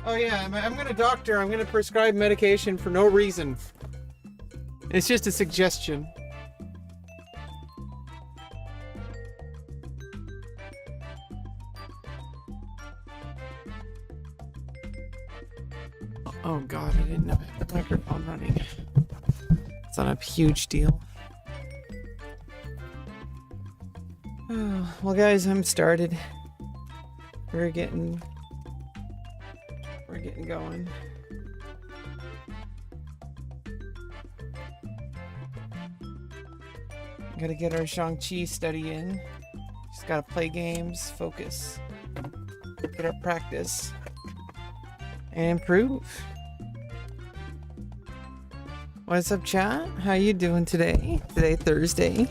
Oh yeah, I'm gonna doctor. I'm gonna prescribe medication for no reason. It's just a suggestion. Oh god, I didn't know I had the microphone running. It's not a huge deal. Oh, well guys, I'm started. We're getting going. Gotta get our XiangQi study in. Just gotta play games, focus, get our practice, and improve. What's up, chat? How you doing today? Today, Thursday.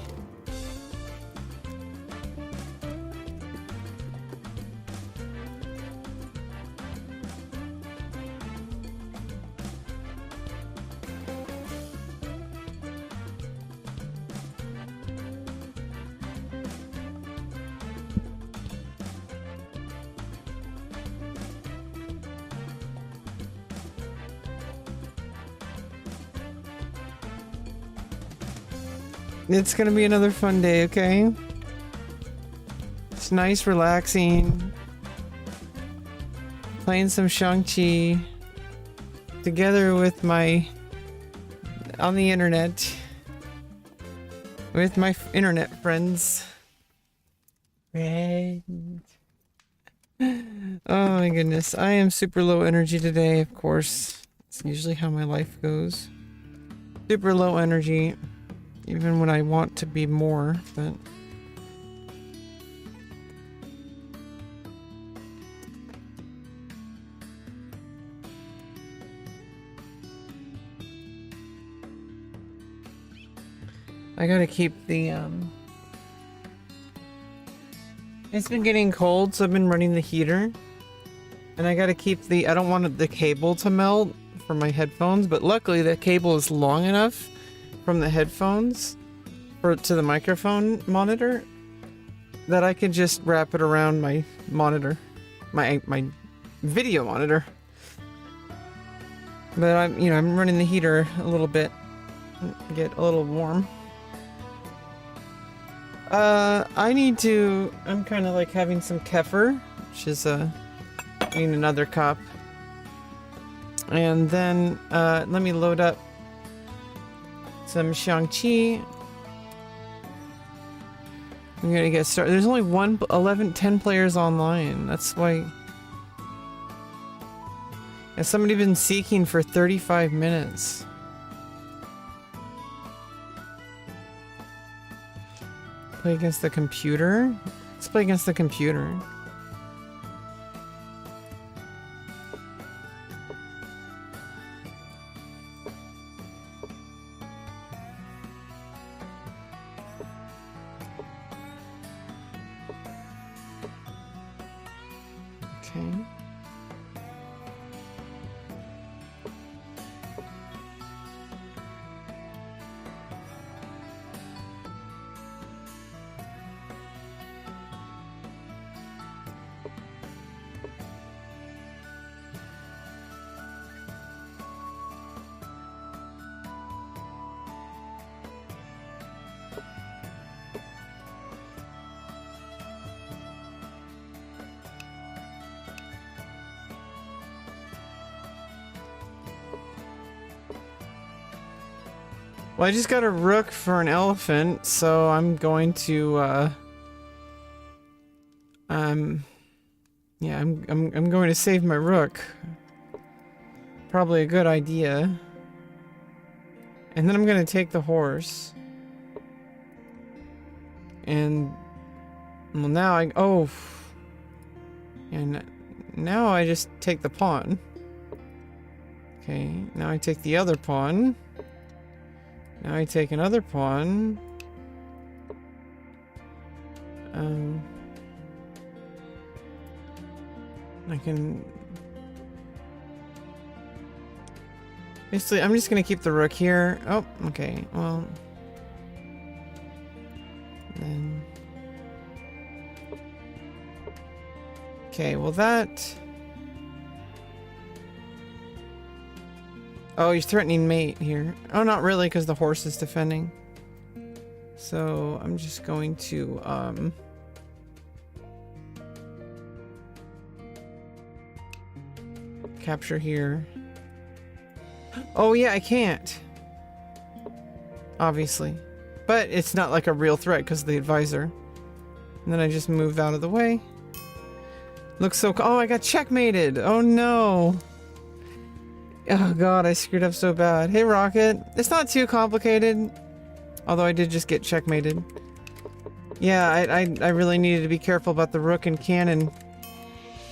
It's gonna be another fun day, okay? It's nice, relaxing. Playing some XiangQi together with on the internet. With my internet friends. Friends. Oh my goodness. I am super low energy today, of course. It's usually how my life goes. Super low energy. Even when I want to be more, but... I gotta keep the, It's been getting cold, so I've been running the heater. And I gotta keep I don't want the cable to melt for my headphones, but luckily the cable is long enough from the headphones to the microphone monitor that I can just wrap it around my monitor, my video monitor. But I'm running the heater a little bit, get a little warm. I'm kind of like having some kefir, which is I need another cup. And then let me load up some XiangQi. I'm gonna get started. There's only 10 players online. That's why. Has somebody been seeking for 35 minutes? Play against the computer? Let's play against the computer. Okay. Well, I just got a rook for an elephant, so I'm going to yeah, I'm going to save my rook. Probably a good idea. And then I'm going to take the horse. And well, now and now I just take the pawn. Okay, now I take the other pawn. Now I take another pawn. I can... Basically, I'm just gonna keep the rook here. Oh, okay, well... Then... Okay, well that... Oh, he's threatening mate here. Oh, not really, because the horse is defending. So I'm just going to capture here. Oh yeah, I can't. Obviously. But it's not like a real threat because of the advisor. And then I just move out of the way. Looks so... Oh, I got checkmated! Oh no! Oh god, I screwed up so bad. Hey Rocket, it's not too complicated. Although I did just get checkmated. Yeah, I really needed to be careful about the rook and cannon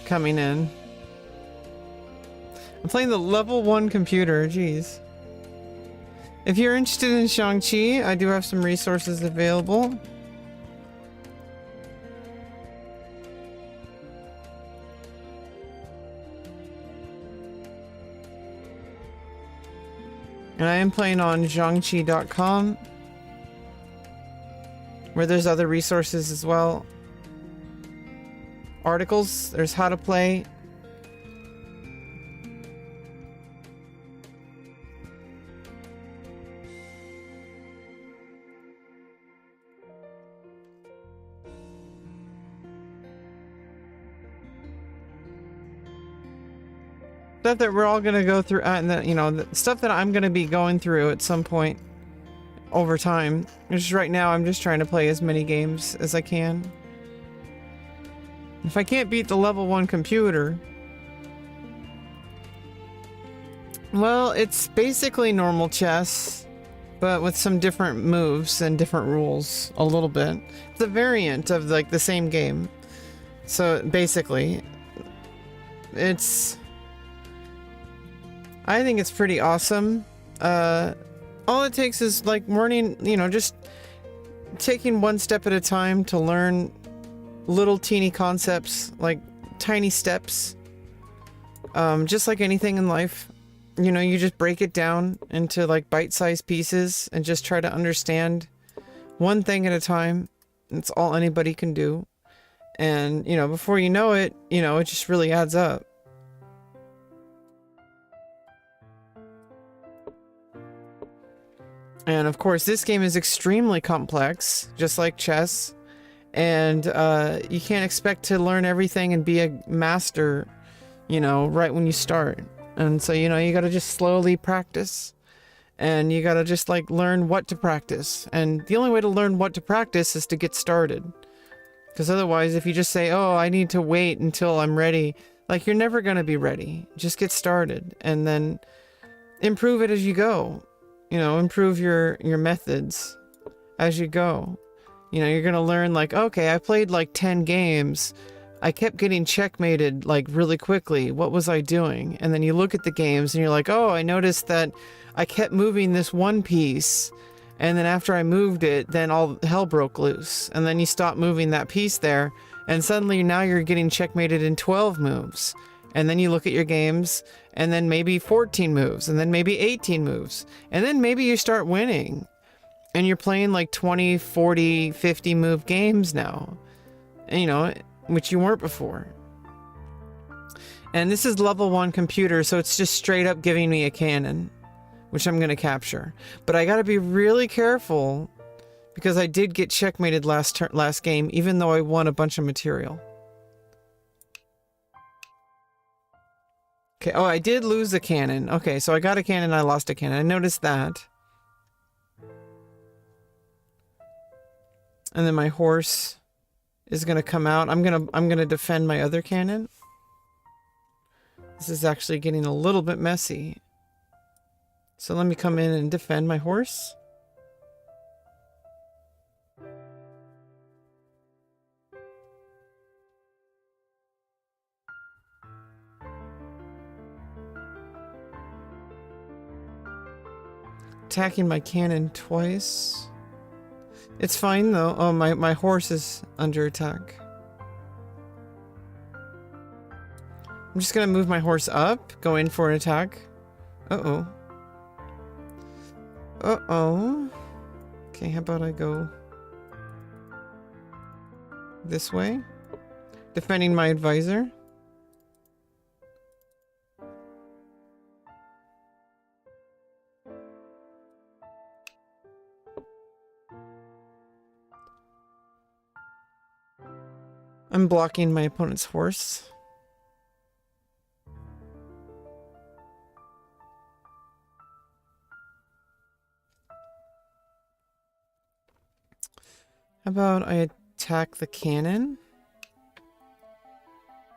coming in. I'm playing the level 1 computer, jeez. If you're interested in XiangQi, I do have some resources available. And I am playing on XiangQi.com, where there's other resources as well. Articles, there's how to play. Stuff that we're all gonna go through, and that, you know, the stuff that I'm gonna be going through at some point over time. Just right now, I'm just trying to play as many games as I can. If I can't beat the level 1 computer, well, it's basically normal chess, but with some different moves and different rules a little bit. It's a variant of like the same game. So basically, I think it's pretty awesome. All it takes is like learning, you know, just taking one step at a time to learn little teeny concepts, like tiny steps. Just like anything in life, you know, you just break it down into like bite-sized pieces and just try to understand one thing at a time. It's all anybody can do. And, you know, before you know it, it just really adds up. And of course, this game is extremely complex, just like chess. And you can't expect to learn everything and be a master, right when you start. And so, you gotta just slowly practice. And you gotta just like learn what to practice. And the only way to learn what to practice is to get started. Because otherwise, if you just say, oh, I need to wait until I'm ready, like you're never gonna be ready. Just get started and then improve it as you go. Improve your methods as you go. You're gonna learn like, okay, I played like 10 games. I kept getting checkmated like really quickly. What was I doing? And then you look at the games and you're like, oh, I noticed that I kept moving this one piece. And then after I moved it, then all hell broke loose. And then you stop moving that piece there. And suddenly now you're getting checkmated in 12 moves. And then you look at your games and then maybe 14 moves and then maybe 18 moves. And then maybe you start winning and you're playing like 20, 40, 50 move games now, which you weren't before. And this is level 1 computer. So it's just straight up giving me a cannon, which I'm going to capture. But I got to be really careful because I did get checkmated last game, even though I won a bunch of material. Okay, oh, I did lose a cannon. Okay, so I got a cannon, I lost a cannon. I noticed that. And then my horse is gonna come out. I'm gonna defend my other cannon. This is actually getting a little bit messy. So let me come in and defend my horse. Attacking my cannon twice. It's fine though. Oh, my horse is under attack. I'm just gonna move my horse up, go in for an attack. Uh-oh. Uh-oh. Okay, how about I go this way? Defending my advisor. I'm blocking my opponent's horse. How about I attack the cannon?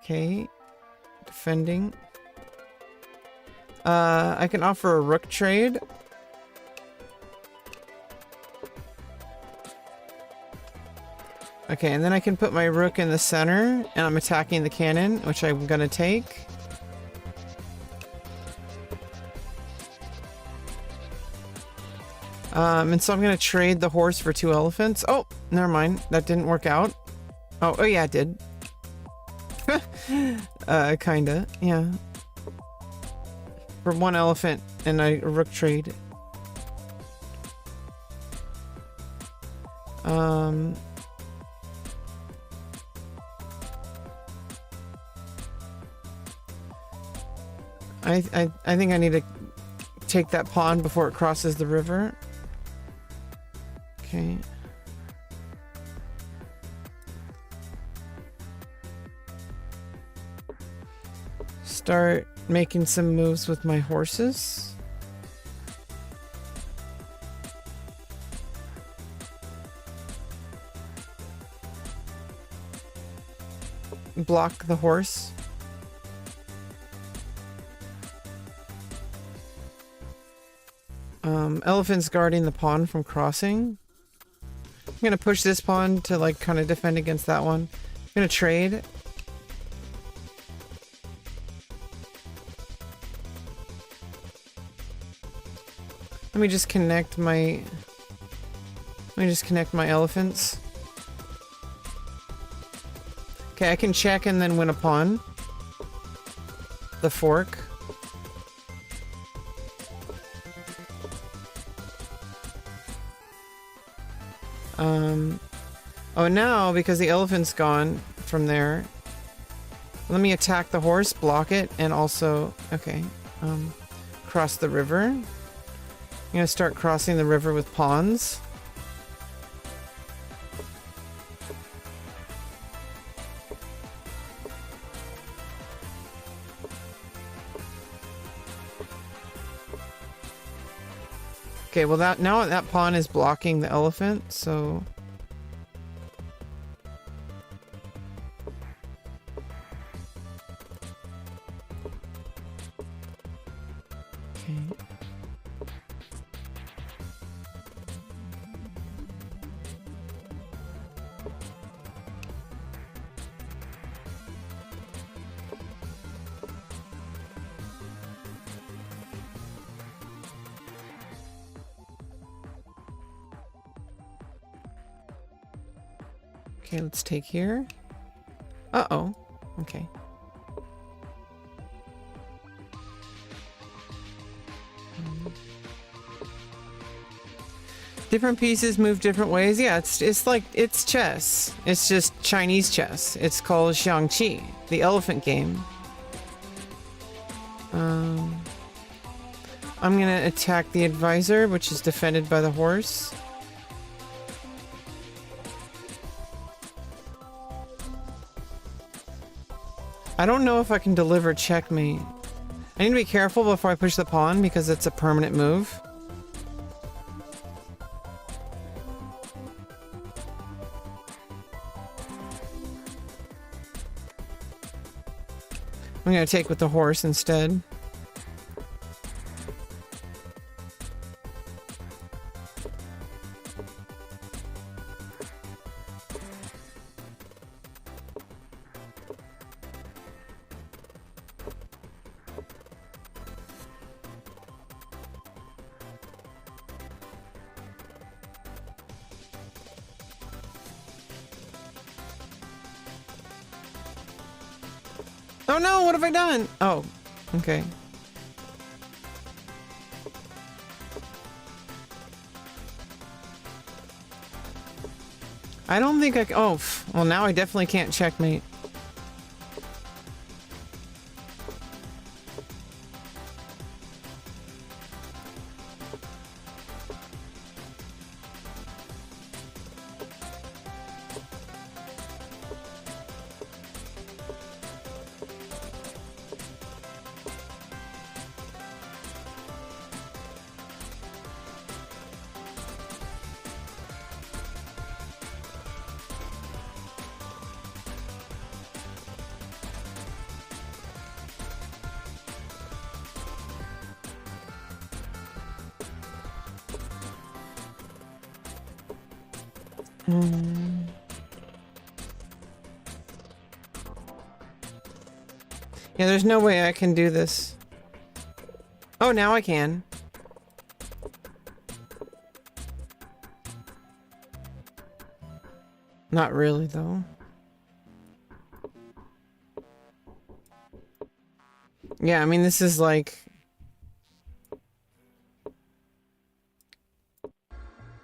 Okay. Defending. I can offer a rook trade. Okay, and then I can put my rook in the center, and I'm attacking the cannon, which I'm gonna take. And so I'm gonna trade the horse for 2 elephants. Oh, never mind. That didn't work out. Oh yeah, it did. Kinda, yeah. For 1 elephant and a rook trade. I think I need to take that pawn before it crosses the river. Okay. Start making some moves with my horses. Block the horse. Elephant's guarding the pawn from crossing. I'm gonna push this pawn to like kind of defend against that one. I'm gonna trade. Let me just connect my elephants. Okay, I can check and then win a pawn. The fork. Oh, now, because the elephant's gone from there, let me attack the horse, block it, and also, okay, cross the river. I'm gonna start crossing the river with pawns. Okay, well now that pawn is blocking the elephant, so... Okay. Okay, let's take here. Uh-oh. Okay. Different pieces move different ways. Yeah, it's like, it's chess. It's just Chinese chess. It's called XiangQi, the elephant game. I'm gonna attack the advisor, which is defended by the horse. I don't know if I can deliver checkmate. I need to be careful before I push the pawn because it's a permanent move. I'm gonna take with the horse instead. Oh no, what have I done? Oh, okay. I don't think I can. Oh, well, now I definitely can't checkmate. Yeah, there's no way I can do this. Oh, now I can. Not really, though. Yeah, I mean, this is like...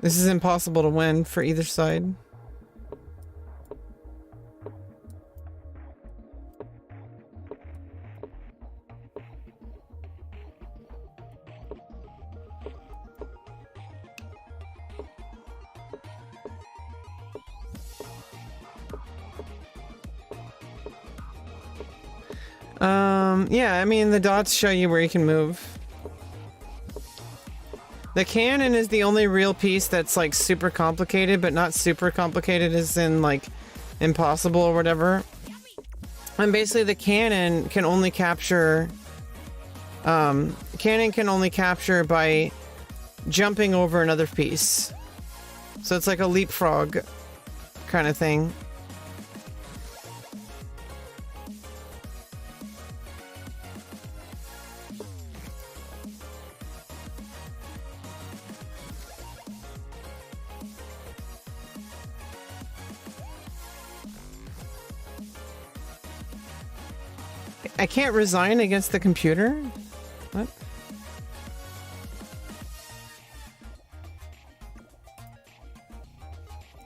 This is impossible to win for either side. Yeah, I mean, the dots show you where you can move. The cannon is the only real piece that's like super complicated, but not super complicated as in like impossible or whatever. And basically the cannon can only capture by jumping over another piece. So it's like a leapfrog kind of thing. I can't resign against the computer? What?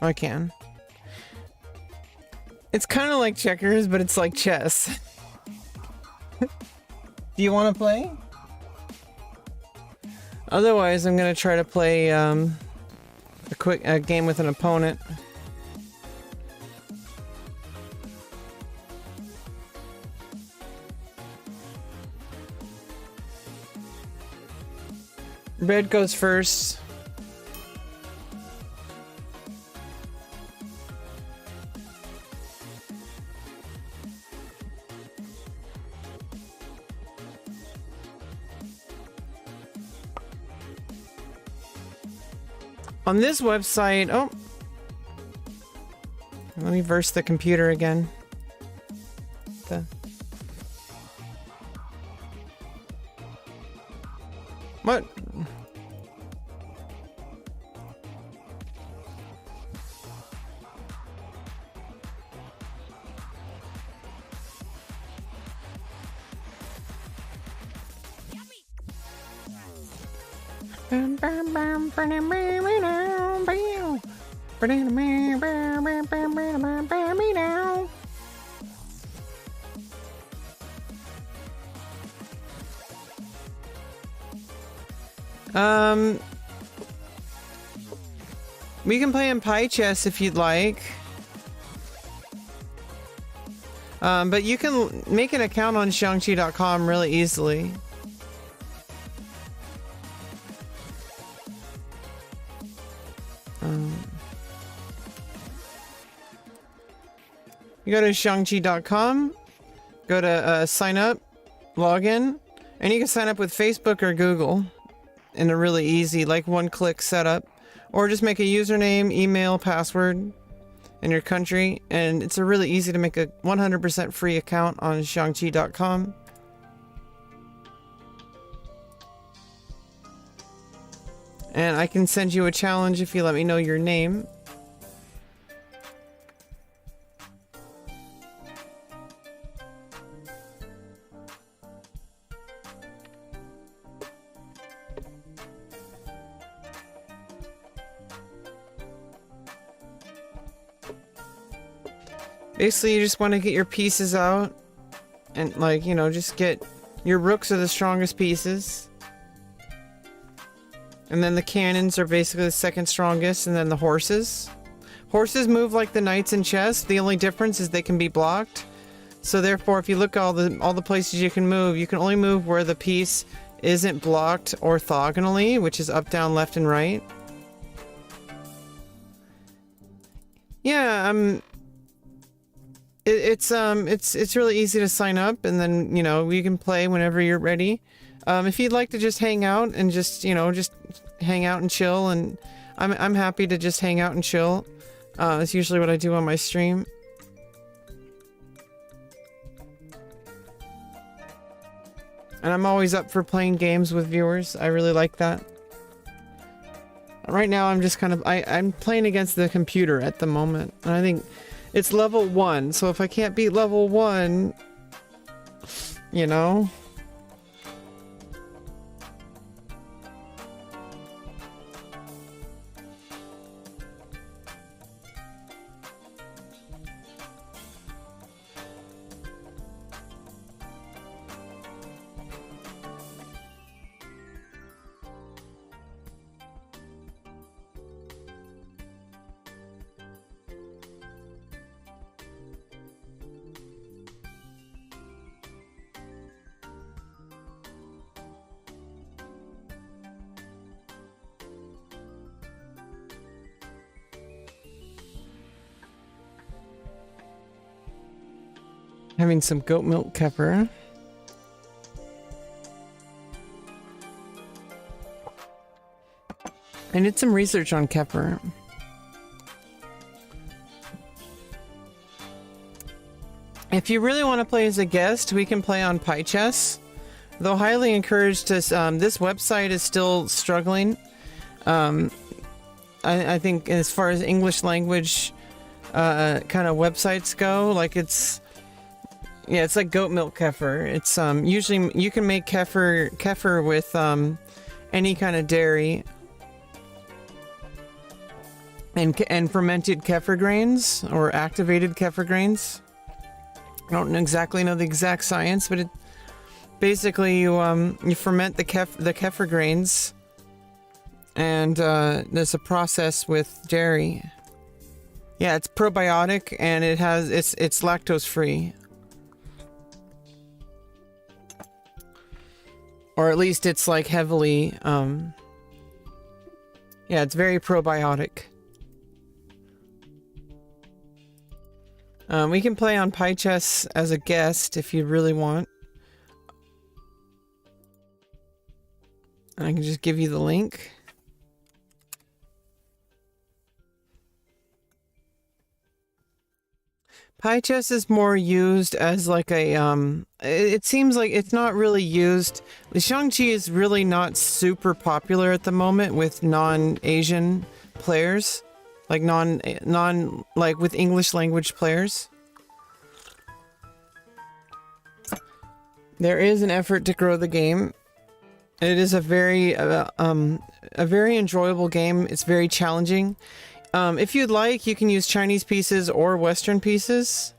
I can. It's kind of like checkers, but it's like chess. Do you want to play? Otherwise, I'm going to try to play a quick game with an opponent. Red goes first. On this website, oh, let me verse the computer again. What? We can play in pie chess if you'd like. But you can make an account on XiangQi.com really easily. You go to XiangQi.com, go to sign up, log in, and you can sign up with Facebook or Google in a really easy, like one-click setup. Or just make a username, email, password, and your country, and it's a really easy to make a 100% free account on XiangQi.com. And I can send you a challenge if you let me know your name. Basically, you just want to get your pieces out and, like, you know, just get your rooks are the strongest pieces. And then the cannons are basically the second strongest, and then the horses. Horses move like the knights in chess. The only difference is they can be blocked. So therefore, if you look at all the places you can can only move where the piece isn't blocked orthogonally, which is up, down, left, and right. Yeah, it's really easy to sign up, and then, you know, you can play whenever you're ready. If you'd like to just hang out and just, you know, just hang out and chill, and I'm happy to just hang out and chill. That's usually what I do on my stream. And I'm always up for playing games with viewers. I really like that. Right now I'm just kind of... I'm playing against the computer at the moment. And I think it's level 1. So if I can't beat level 1... You know? Having some goat milk kefir. I did some research on kefir. If you really want to play as a guest, we can play on Pi Chess. Though highly encouraged to, this website is still struggling. I think as far as English language kind of websites go, like it's... Yeah, it's like goat milk kefir. It's usually you can make kefir with any kind of dairy and fermented kefir grains or activated kefir grains. I don't exactly know the exact science, but it basically you ferment the kefir grains, and there's a process with dairy. Yeah, it's probiotic and it's lactose free. Or at least it's like heavily, yeah, it's very probiotic. We can play on Pi Chess as a guest if you really want. I can just give you the link. Pi Chess is more used as like a, it seems like it's not really used. The XiangQi is really not super popular at the moment with non-Asian players, like like with English language players. There is an effort to grow the game. It is a very enjoyable game. It's very challenging. If you'd like, you can use Chinese pieces or Western pieces.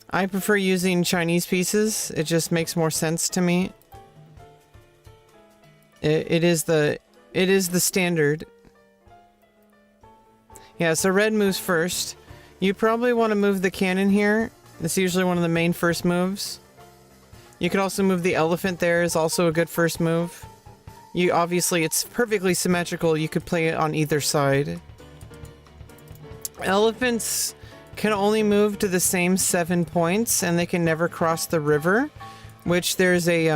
I prefer using Chinese pieces. It just makes more sense to me. It is the standard. Yeah, so red moves first. You probably want to move the cannon here. It's usually one of the main first moves. You could also move the elephant there, is also a good first move. Obviously, it's perfectly symmetrical. You could play it on either side. Elephants can only move to the same 7 points, and they can never cross the river, which there's a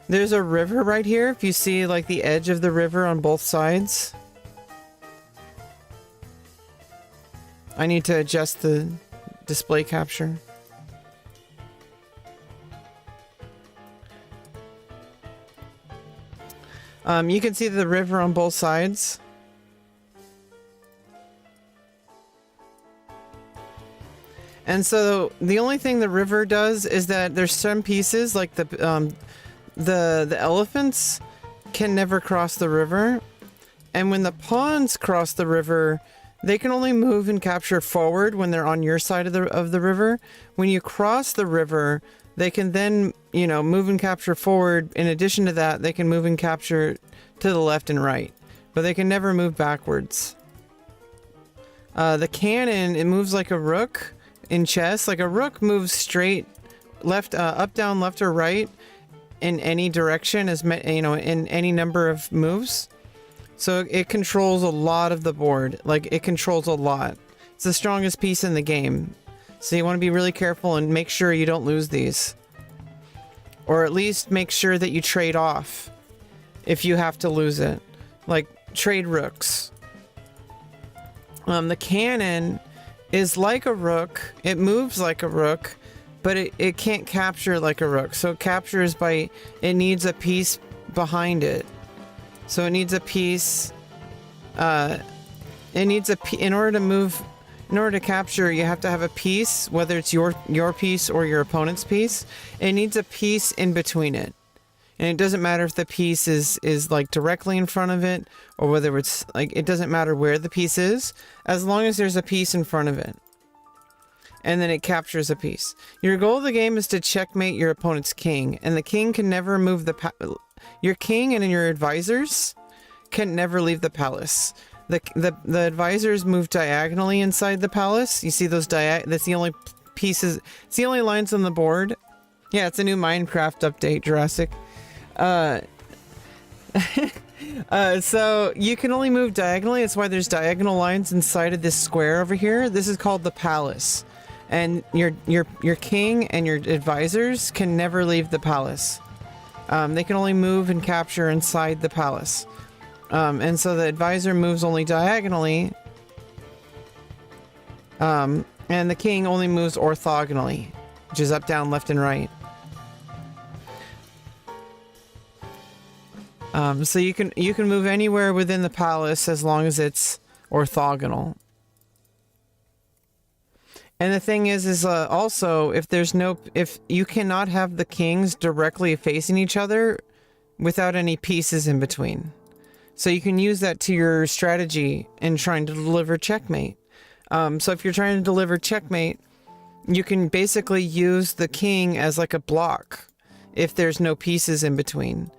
river right here. If you see like the edge of the river on both sides. I need to adjust the display capture. You can see the river on both sides. And so the only thing the river does is that there's some pieces like the elephants can never cross the river. And when the pawns cross the river, they can only move and capture forward when they're on your side of the river. When you cross the river, they can then, you know, move and capture forward. In addition to that, they can move and capture to the left and right, but they can never move backwards. The cannon, it moves like a rook in chess. Like a rook moves straight, left, up, down, left, or right in any direction, you know, in any number of moves. So it controls a lot of the board. Like, it controls a lot. It's the strongest piece in the game. So you want to be really careful and make sure you don't lose these. Or at least make sure that you trade off if you have to lose it. Like, trade rooks. The cannon is like a rook. It moves like a rook, but it can't capture like a rook. So it captures by, it needs a piece behind it. So it needs a piece, in order to move, in order to capture, you have to have a piece, whether it's your piece or your opponent's piece. It needs a piece in between it. And it doesn't matter if the piece is like directly in front of it, or whether it's like, it doesn't matter where the piece is, as long as there's a piece in front of it. And then it captures a piece. Your goal of the game is to checkmate your opponent's king, and the king can never move your king and your advisors can never leave the palace. The advisors move diagonally inside the palace. You see those that's the only pieces, it's the only lines on the board. Yeah, it's a new Minecraft update, Jurassic. So you can only move diagonally. That's why there's diagonal lines inside of this square over here. This is called the palace, and your king and your advisors can never leave the palace. They can only move and capture inside the palace, and so the advisor moves only diagonally, and the king only moves orthogonally, which is up, down, left, and right. So you can move anywhere within the palace as long as it's orthogonal. And the thing is also, if you cannot have the kings directly facing each other without any pieces in between. So you can use that to your strategy in trying to deliver checkmate. So if you're trying to deliver checkmate, you can basically use the king as like a block if there's no pieces in between.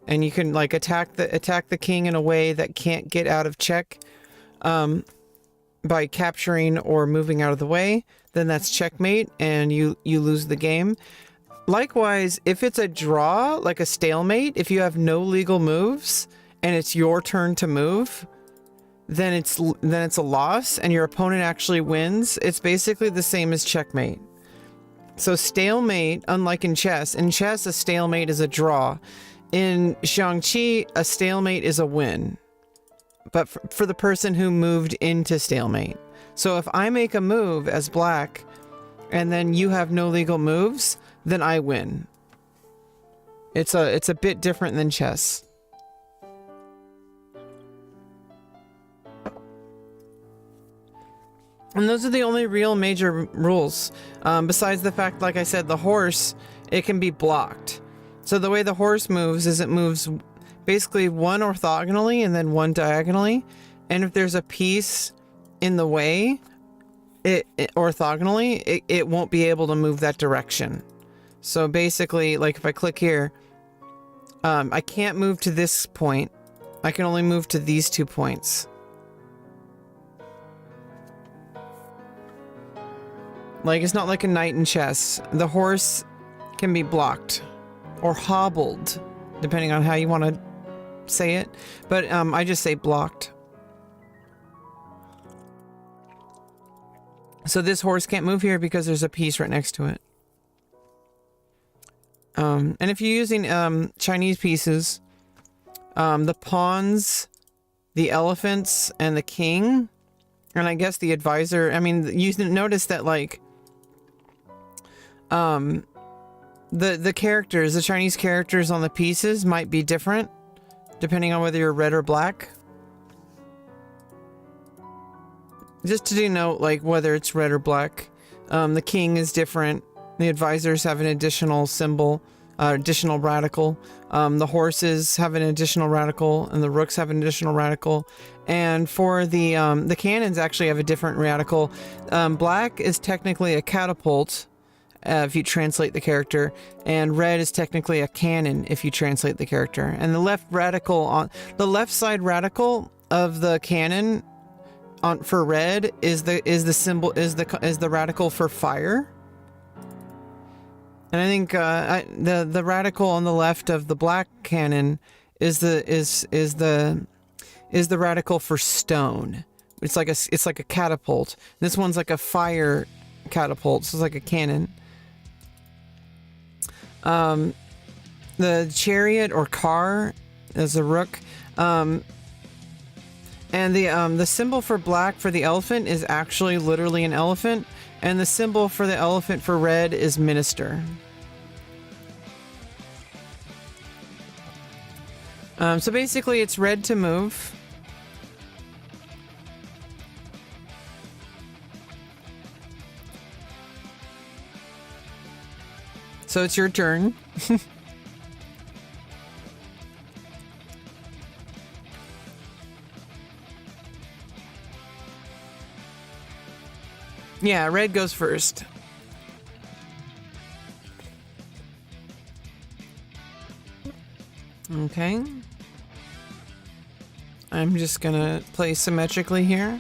And you can like attack the king in a way that can't get out of check by capturing or moving out of the way. Then that's checkmate, and you lose the game. Likewise, if it's a draw, like a stalemate, if you have no legal moves and it's your turn to move, then it's a loss and your opponent actually wins. It's basically the same as checkmate. So stalemate, unlike in chess a stalemate is a draw. In XiangQi, a stalemate is a win, but for the person who moved into stalemate. So if I make a move as black, and then you have no legal moves, then I win. It's a bit different than chess. And those are the only real major rules. Besides the fact, like I said, the horse, it can be blocked. So the way the horse moves is it moves basically one orthogonally and then one diagonally. And if there's a piece in the way, orthogonally, it won't be able to move that direction. So basically, like if I click here, I can't move to this point. I can only move to these 2 points. Like, it's not like a knight in chess. The horse can be blocked or hobbled, depending on how you want to say it. But I just say blocked. So this horse can't move here because there's a piece right next to it. And if you're using Chinese pieces, the pawns, the elephants, and the king, and I guess the advisor, I mean, you notice that, like, the characters, the Chinese characters on the pieces might be different depending on whether you're red or black. Just to denote, like, whether it's red or black. The king is different. The advisors have an additional symbol, additional radical. The horses have an additional radical, and the rooks have an additional radical. And for the cannons actually have a different radical. Black is technically a catapult, if you translate the character, and red is technically a cannon if you translate the character. And the left radical on the left side radical of the cannon for red is the symbol, is the radical for fire. And I think the radical on the left of the black cannon is the radical for stone. It's like a catapult. This one's like a fire catapult, so it's like a cannon. The chariot or car is a rook. And the symbol for black for the elephant is actually literally an elephant, and the symbol for the elephant for red is minister. So basically it's red to move. So it's your turn. Yeah, red goes first. Okay. I'm just gonna play symmetrically here.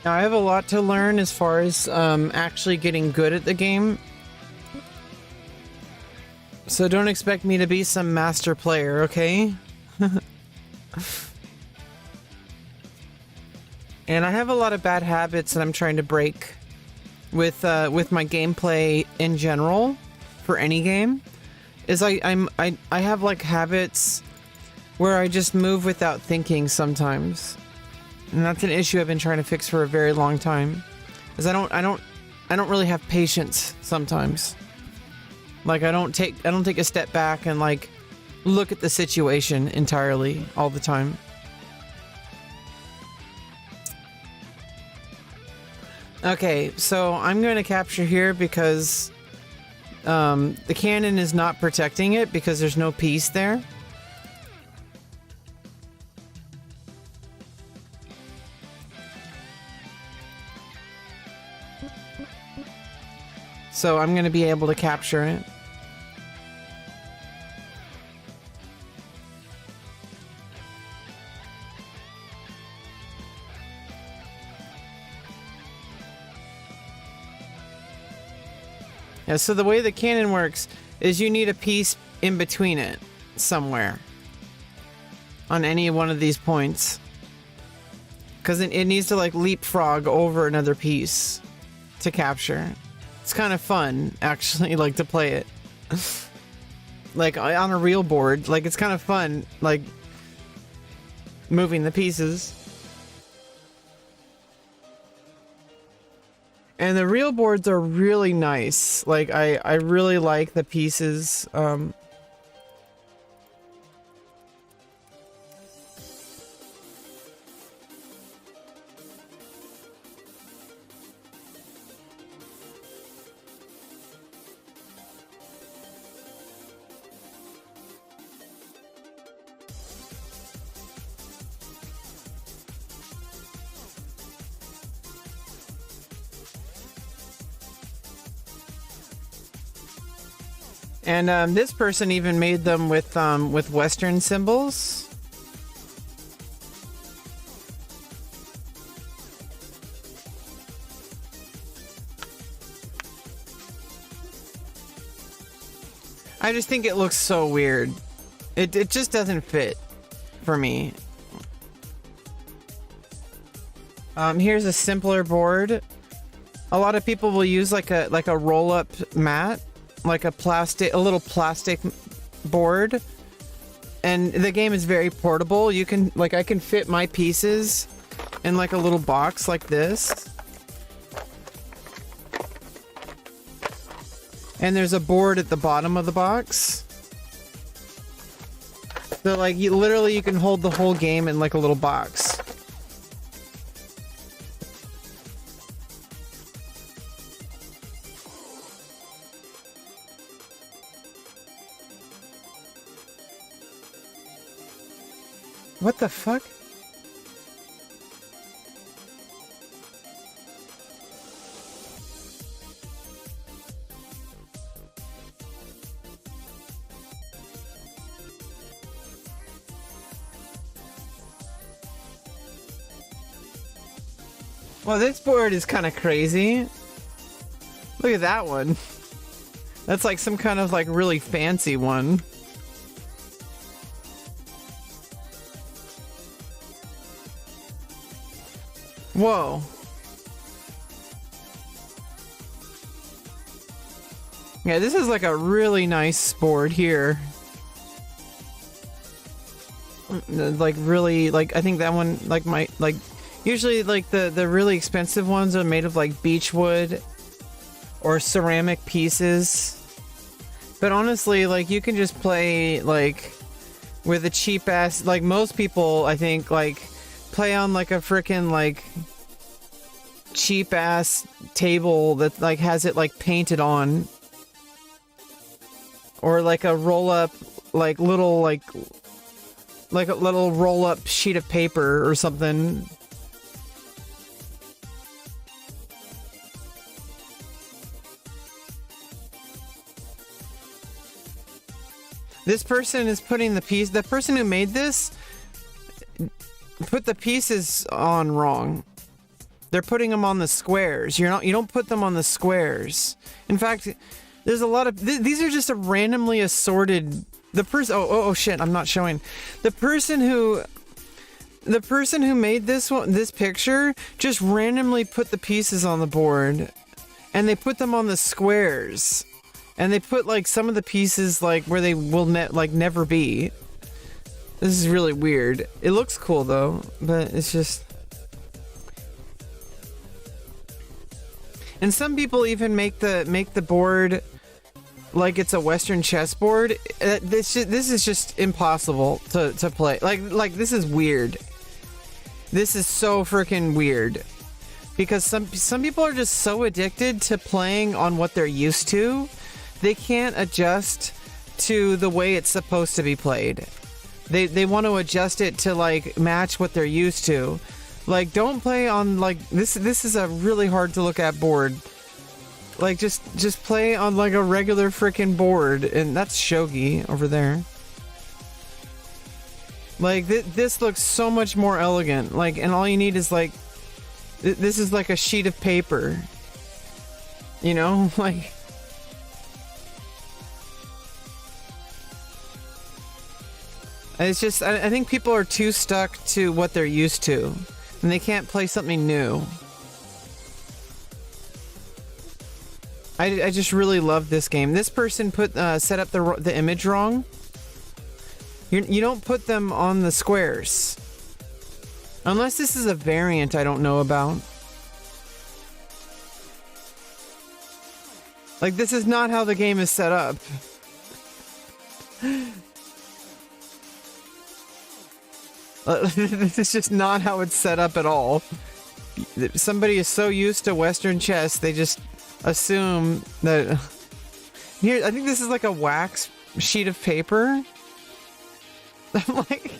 Now, I have a lot to learn as far as actually getting good at the game. So don't expect me to be some master player, okay? And I have a lot of bad habits that I'm trying to break with my gameplay in general for any game. Is I have like habits where I just move without thinking sometimes. And that's an issue I've been trying to fix for a very long time. Is I don't really have patience sometimes. Like I don't take a step back and like look at the situation entirely all the time. Okay, so I'm going to capture here because the cannon is not protecting it because there's no piece there. So I'm going to be able to capture it. Yeah, so the way the cannon works is you need a piece in between it somewhere on any one of these points. Because it needs to like leapfrog over another piece to capture. It's kind of fun, actually, like to play it. Like on a real board, like it's kind of fun, like moving the pieces. And the real boards are really nice. Like I really like the pieces. And this person even made them with Western symbols. I just think it looks so weird. It just doesn't fit for me. Here's a simpler board. A lot of people will use like a roll-up mat. Like a little plastic board, and the game is very portable. You can I can fit my pieces in like a little box like this, and there's a board at the bottom of the box, so like you can hold the whole game in like a little box. What the fuck? Well, this board is kind of crazy. Look at that one. That's like some kind of like really fancy one. Whoa. Yeah, this is like a really nice board here. Like really, like I think that one like might like usually like the really expensive ones are made of like beech wood or ceramic pieces. But honestly, like you can just play like with a cheap ass, like most people I think like play on like a freaking like cheap ass table that like has it like painted on, or like a roll up like little like a little roll up sheet of paper or something. This person is putting the person who made this put the pieces on wrong. They're putting them on the squares. You don't put them on the squares. In fact, there's a lot of these are just a randomly assorted. The person oh shit, I'm not showing. The person who made this picture just randomly put the pieces on the board, and they put them on the squares, and they put like some of the pieces like where they will never be. This is really weird. It looks cool though, but it's just. And some people even make the board like it's a Western chessboard. This is just impossible to play. Like this is weird. This is so freaking weird, because some people are just so addicted to playing on what they're used to, they can't adjust to the way it's supposed to be played. They want to adjust it to like match what they're used to. Like, don't play on like this is a really hard to look at board. Like just play on like a regular freaking board, and that's shogi over there. Like this looks so much more elegant. Like, and all you need is like this is like a sheet of paper. You know, like it's just I think people are too stuck to what they're used to, and they can't play something new. I just really love this game. This person set up the image wrong. You don't put them on the squares. Unless this is a variant I don't know about. Like, this is not how the game is set up. This is just not how it's set up at all. Somebody is so used to Western chess, they just assume that... Here, I think this is like a wax sheet of paper. I'm like...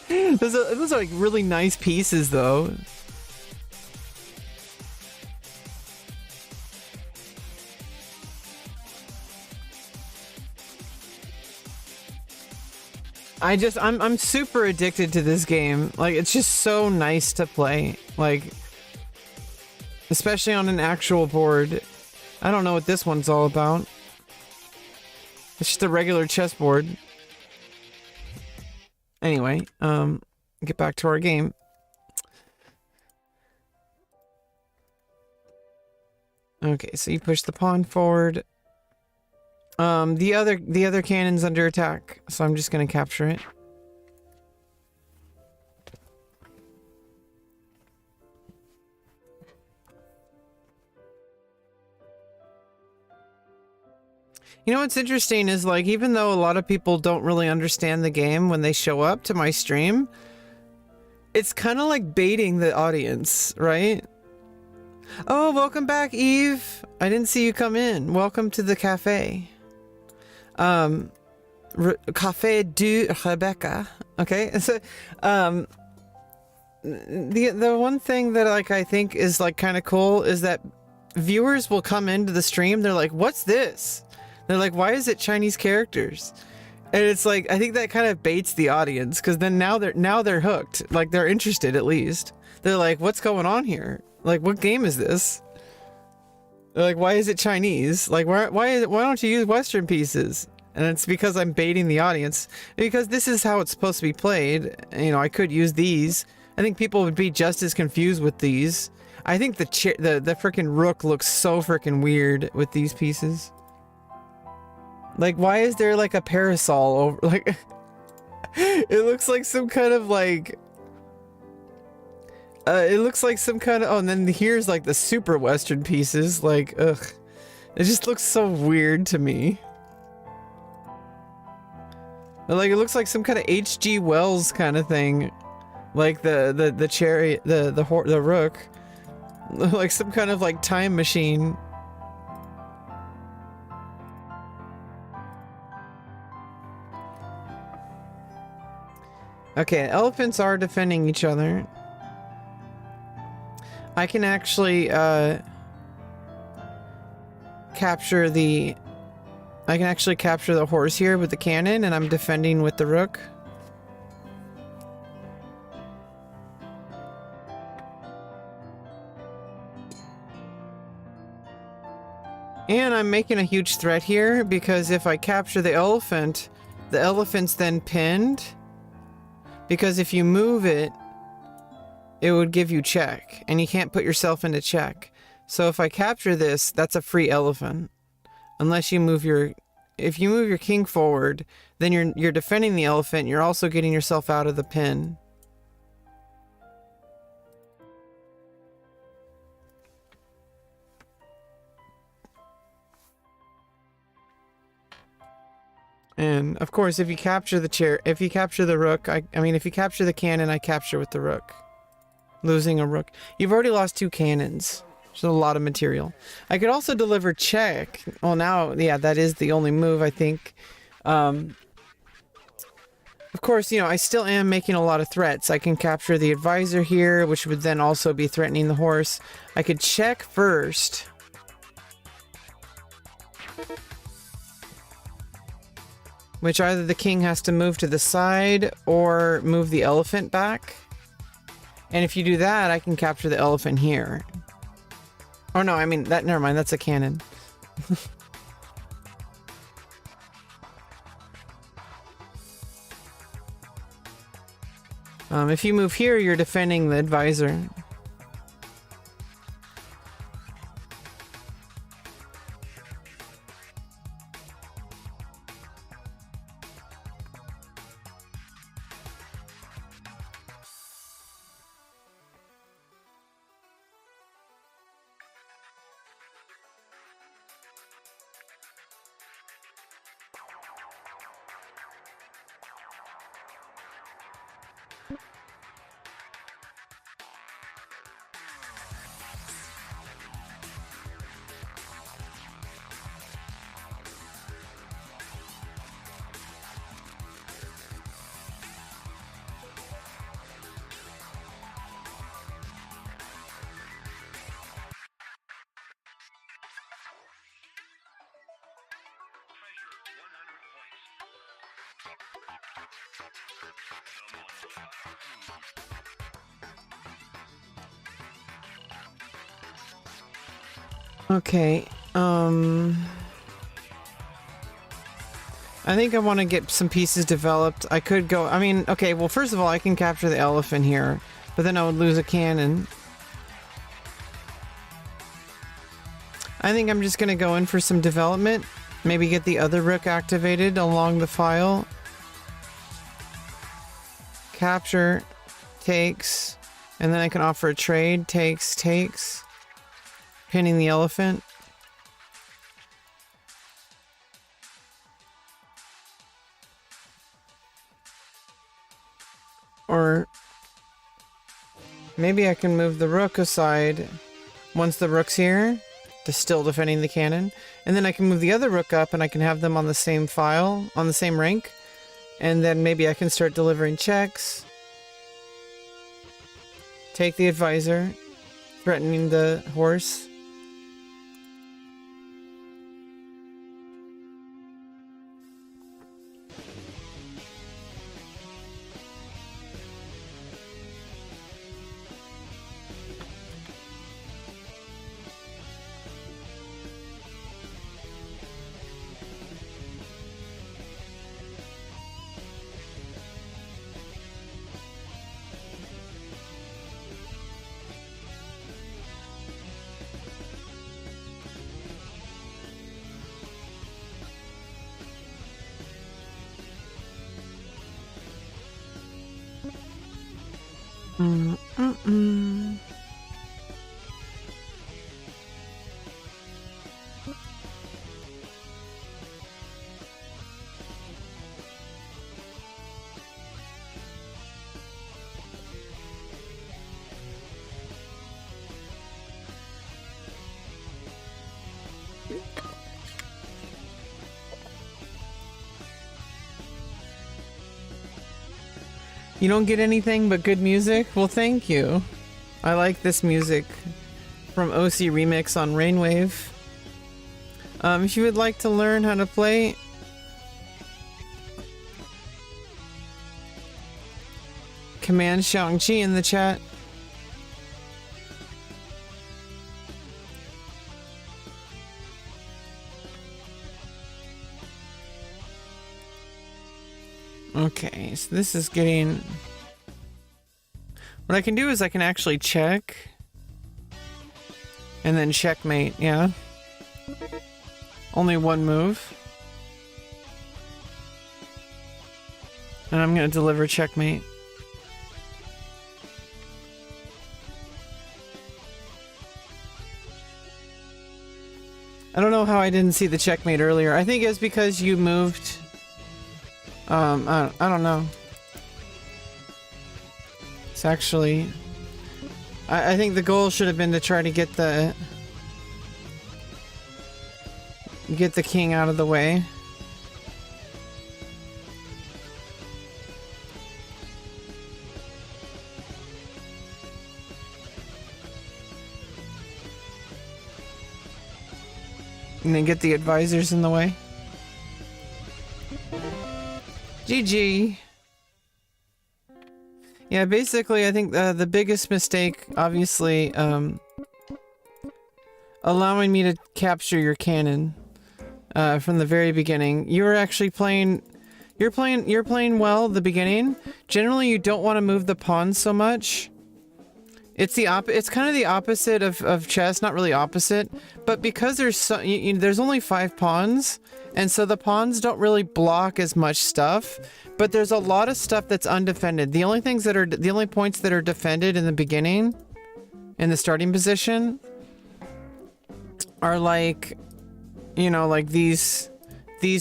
Those are like really nice pieces, though. I'm super addicted to this game. Like, it's just so nice to play. Like, especially on an actual board. I don't know what this one's all about. It's just a regular chessboard. Anyway, get back to our game. Okay, so you push the pawn forward. The other cannon's under attack, so I'm just gonna capture it. You know what's interesting is, like, even though a lot of people don't really understand the game when they show up to my stream, it's kind of like baiting the audience, right? Oh, welcome back, Eve. I didn't see you come in. Welcome to the cafe. Cafe du Rebecca. Okay, so the one thing that like I think is like kind of cool is that viewers will come into the stream. They're like, "What's this?" They're like, "Why is it Chinese characters?" And it's like, I think that kind of baits the audience, because then now they're hooked. Like, they're interested at least. They're like, "What's going on here?" Like, what game is this? Like, why is it Chinese? Like, why don't you use Western pieces? And it's because I'm baiting the audience. Because this is how it's supposed to be played. You know, I could use these. I think people would be just as confused with these. I think the freaking rook looks so freaking weird with these pieces. Like, why is there like a parasol over, like, it looks like some kind of like, it looks like some kind of, oh, and then here's like the super Western pieces, like, ugh. It just looks so weird to me. Like, it looks like some kind of H.G. Wells kind of thing. Like the cherry, the rook. Like some kind of like time machine. Okay, elephants are defending each other. I can actually capture the horse here with the cannon, and I'm defending with the rook. And I'm making a huge threat here, because if I capture the elephant's then pinned. Because if you move it, it would give you check, and you can't put yourself into check. So if I capture this, that's a free elephant. Unless you move if you move your king forward, then you're defending the elephant, you're also getting yourself out of the pin. And of course, if you capture the rook, if you capture the cannon, I capture with the rook. Losing a rook. You've already lost 2 cannons. There's a lot of material. I could also deliver check. Well, now, yeah, that is the only move, I think. Of course, you know, I still am making a lot of threats. I can capture the advisor here, which would then also be threatening the horse. I could check first. Which either the king has to move to the side or move the elephant back. And if you do that, I can capture the elephant here. Oh no, never mind, that's a cannon. If you move here, you're defending the advisor. Okay, I think I want to get some pieces developed. I could go, okay, well, first of all, I can capture the elephant here, but then I would lose a cannon. I think I'm just going to go in for some development. Maybe get the other rook activated along the file. Capture, takes, and then I can offer a trade, takes. Pinning the elephant. Or maybe I can move the rook aside once the rook's here, to still defending the cannon. And then I can move the other rook up and I can have them on the same file, on the same rank. And then maybe I can start delivering checks. Take the advisor, threatening the horse. Mm-mm. You don't get anything but good music? Well, thank you. I like this music from OC Remix on Rainwave. If you would like to learn how to play, command XiangQi in the chat. Okay, so this is getting... What I can do is I can actually check. And then checkmate, yeah. Only one move. And I'm gonna deliver checkmate. I don't know how I didn't see the checkmate earlier. I think it's because you moved... I don't know. It's actually... I think the goal should have been to try to get the king out of the way. And then get the advisors in the way. GG. Yeah, basically, I think the biggest mistake, obviously, allowing me to capture your cannon from the very beginning. You were actually playing. You're playing well at the beginning. Generally, you don't want to move the pawns so much. It's it's kind of the opposite of chess. Not really opposite, but because there's there's only 5 pawns. And so the pawns don't really block as much stuff, but there's a lot of stuff that's undefended. The only points that are defended in the beginning, in the starting position, are like, you know, like these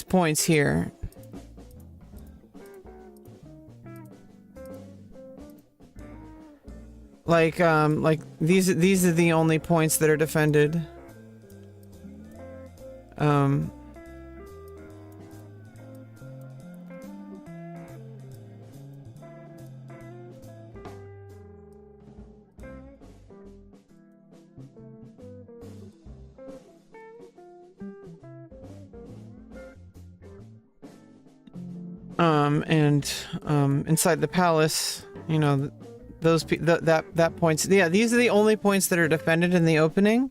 points here. Like these are the only points that are defended. Inside the palace, you know, that points. Yeah, these are the only points that are defended in the opening.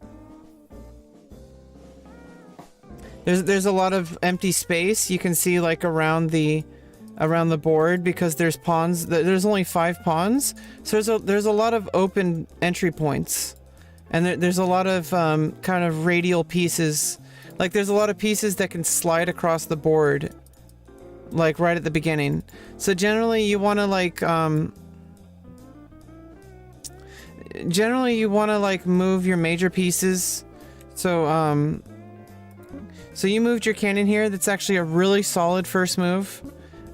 There's a lot of empty space you can see, like around the board, because there's pawns. There's only 5 pawns, so there's a lot of open entry points, and there's a lot of kind of radial pieces. Like there's a lot of pieces that can slide across the board, like right at the beginning. So generally you want to like move your major pieces. So so you moved your cannon here. That's actually a really solid first move.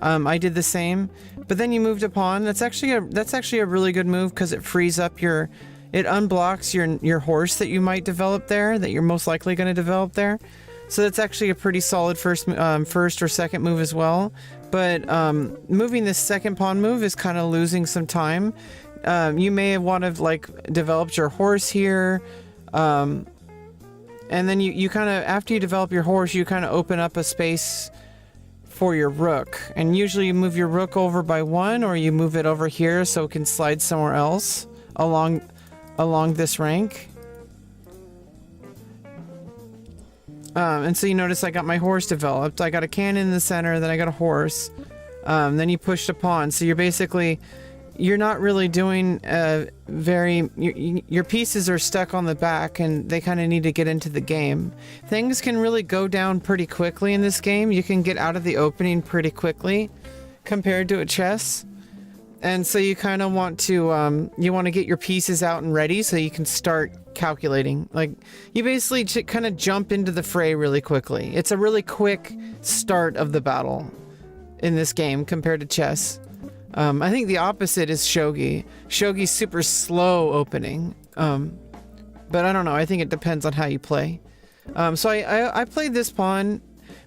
I did the same, but then you moved a pawn. That's actually a really good move because it frees up it unblocks your horse that you might develop there, that you're most likely going to develop there. So that's actually a pretty solid first or second move as well. But moving this second pawn move is kind of losing some time. You may have want to like developed your horse here, and then you kind of, after you develop your horse, you kind of open up a space for your rook. And usually you move your rook over by 1, or you move it over here so it can slide somewhere else along this rank. And so you notice I got my horse developed. I got a cannon in the center, then I got a horse. Then you pushed a pawn. So you're not really doing your pieces are stuck on the back, and they kind of need to get into the game. Things can really go down pretty quickly in this game. You can get out of the opening pretty quickly compared to a chess. And so you kind of want to get your pieces out and ready so you can start calculating. Like, you basically kind of jump into the fray really quickly. It's a really quick start of the battle in this game compared to chess. I think the opposite is shogi. Shogi's super slow opening. But I don't know. I think it depends on how you play. So I played this pawn.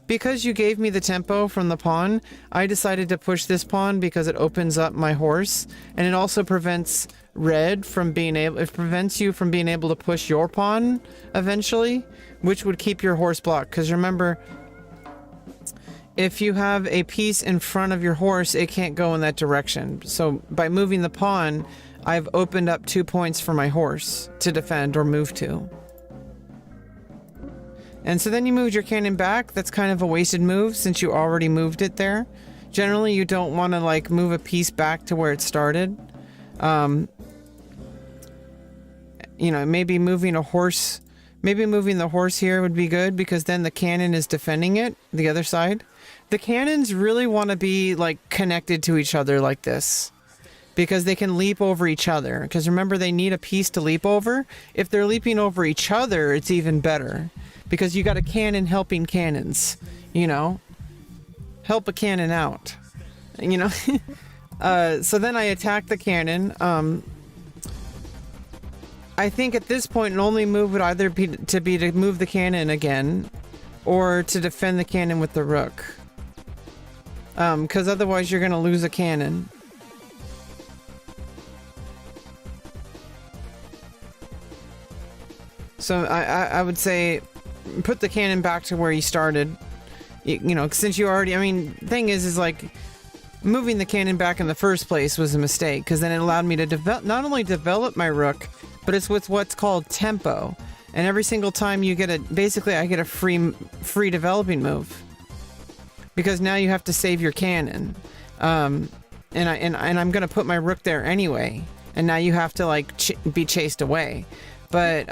Because you gave me the tempo from the pawn, I decided to push this pawn because it opens up my horse, and it also prevents red from being able, it prevents you from being able to push your pawn eventually, which would keep your horse blocked. Because remember, if you have a piece in front of your horse, it can't go in that direction. So by moving the pawn, I've opened up 2 points for my horse to defend or move to. And so then you moved your cannon back. That's kind of a wasted move since you already moved it there. Generally, you don't want to like move a piece back to where it started. You know, maybe moving the horse here would be good because then the cannon is defending it, the other side. The cannons really want to be like connected to each other like this because they can leap over each other. Because remember, they need a piece to leap over. If they're leaping over each other, it's even better. Because you got a cannon helping cannons, you know? Help a cannon out, you know? So then I attack the cannon. I think at this point an only move would either be to move the cannon again or to defend the cannon with the rook. Because otherwise you're going to lose a cannon. So I would say put the cannon back to where you started. You know, since you already, I mean, thing is like moving the cannon back in the first place was a mistake because then it allowed me to not only develop my rook, but it's with what's called tempo. And every single time you get basically I get a free developing move because now you have to save your cannon. And I'm going to put my rook there anyway. And now you have to like be chased away. But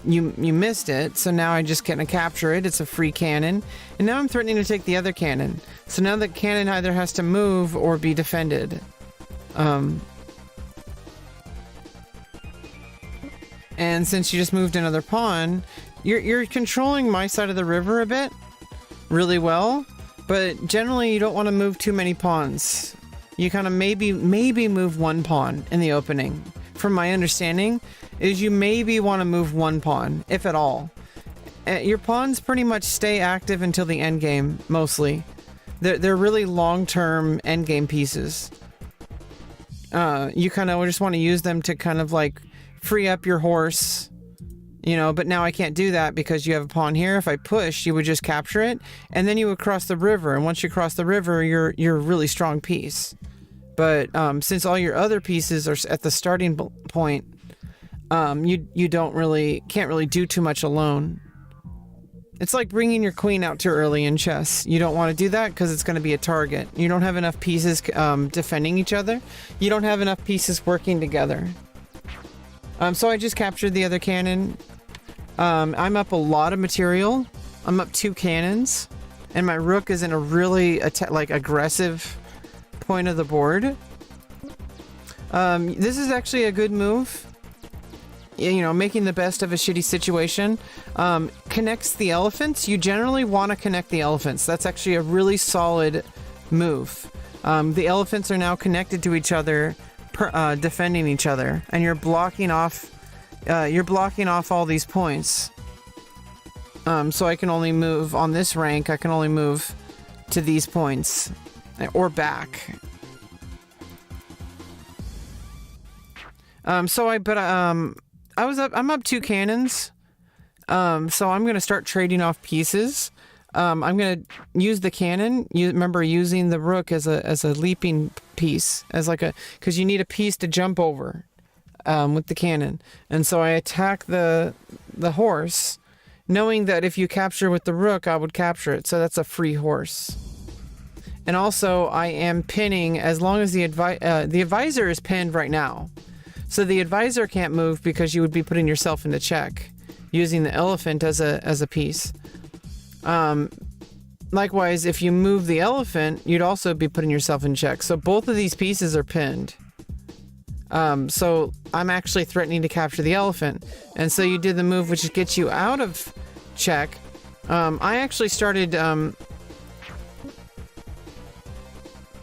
you missed it, so now I just gonna capture it. It's a free cannon, and now I'm threatening to take the other cannon. So now the cannon either has to move or be defended. And since you just moved another pawn, you're controlling my side of the river a bit, really well. But generally, you don't want to move too many pawns. You kind of maybe move one pawn in the opening. From my understanding, is you maybe want to move one pawn, if at all. Your pawns pretty much stay active until the end game, mostly. They're really long-term end game pieces. You kind of just want to use them to kind of like free up your horse, you know, but now I can't do that because you have a pawn here. If I push, you would just capture it, and then you would cross the river, and once you cross the river, you're a really strong piece. But since all your other pieces are at the starting point, you can't really do too much alone. It's like bringing your queen out too early in chess. You don't want to do that because it's going to be a target. You don't have enough pieces defending each other. You don't have enough pieces working together. So I just captured the other cannon. I'm up a lot of material. I'm up 2 cannons, and my rook is in a really aggressive point of the board. This is actually a good move. You know, making the best of a shitty situation. Connects the elephants. You generally want to connect the elephants. That's actually a really solid move. The elephants are now connected to each other, defending each other, and you're blocking off all these points. So I can only move on this rank. I can only move to these points or back. I'm up 2 cannons. So I'm going to start trading off pieces. I'm going to use the cannon. Remember using the rook as a leaping piece, because you need a piece to jump over with the cannon. And so I attack the horse, knowing that if you capture with the rook, I would capture it. So that's a free horse. And also I am pinning, as long as the advisor is pinned right now. So the advisor can't move because you would be putting yourself into check using the elephant as a piece. likewise, if you move the elephant, you'd also be putting yourself in check. So both of these pieces are pinned. So I'm actually threatening to capture the elephant. And so you did the move which gets you out of check. I actually started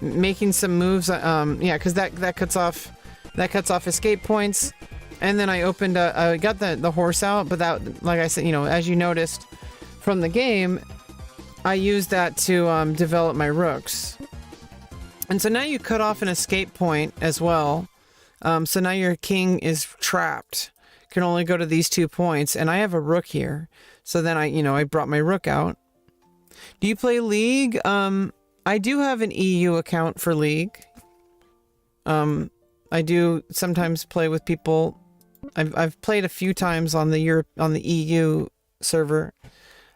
making some moves. Yeah, because that cuts off escape points. And then I opened I got the horse out, but that, like I said, you know, as you noticed from the game, I used that to develop my rooks. And so now you cut off an escape point as well. So now your king is trapped. Can only go to these 2 points, and I have a rook here. So then I brought my rook out. Do you play League? I do have an EU account for League. I do sometimes play with people. I've played a few times on the EU server,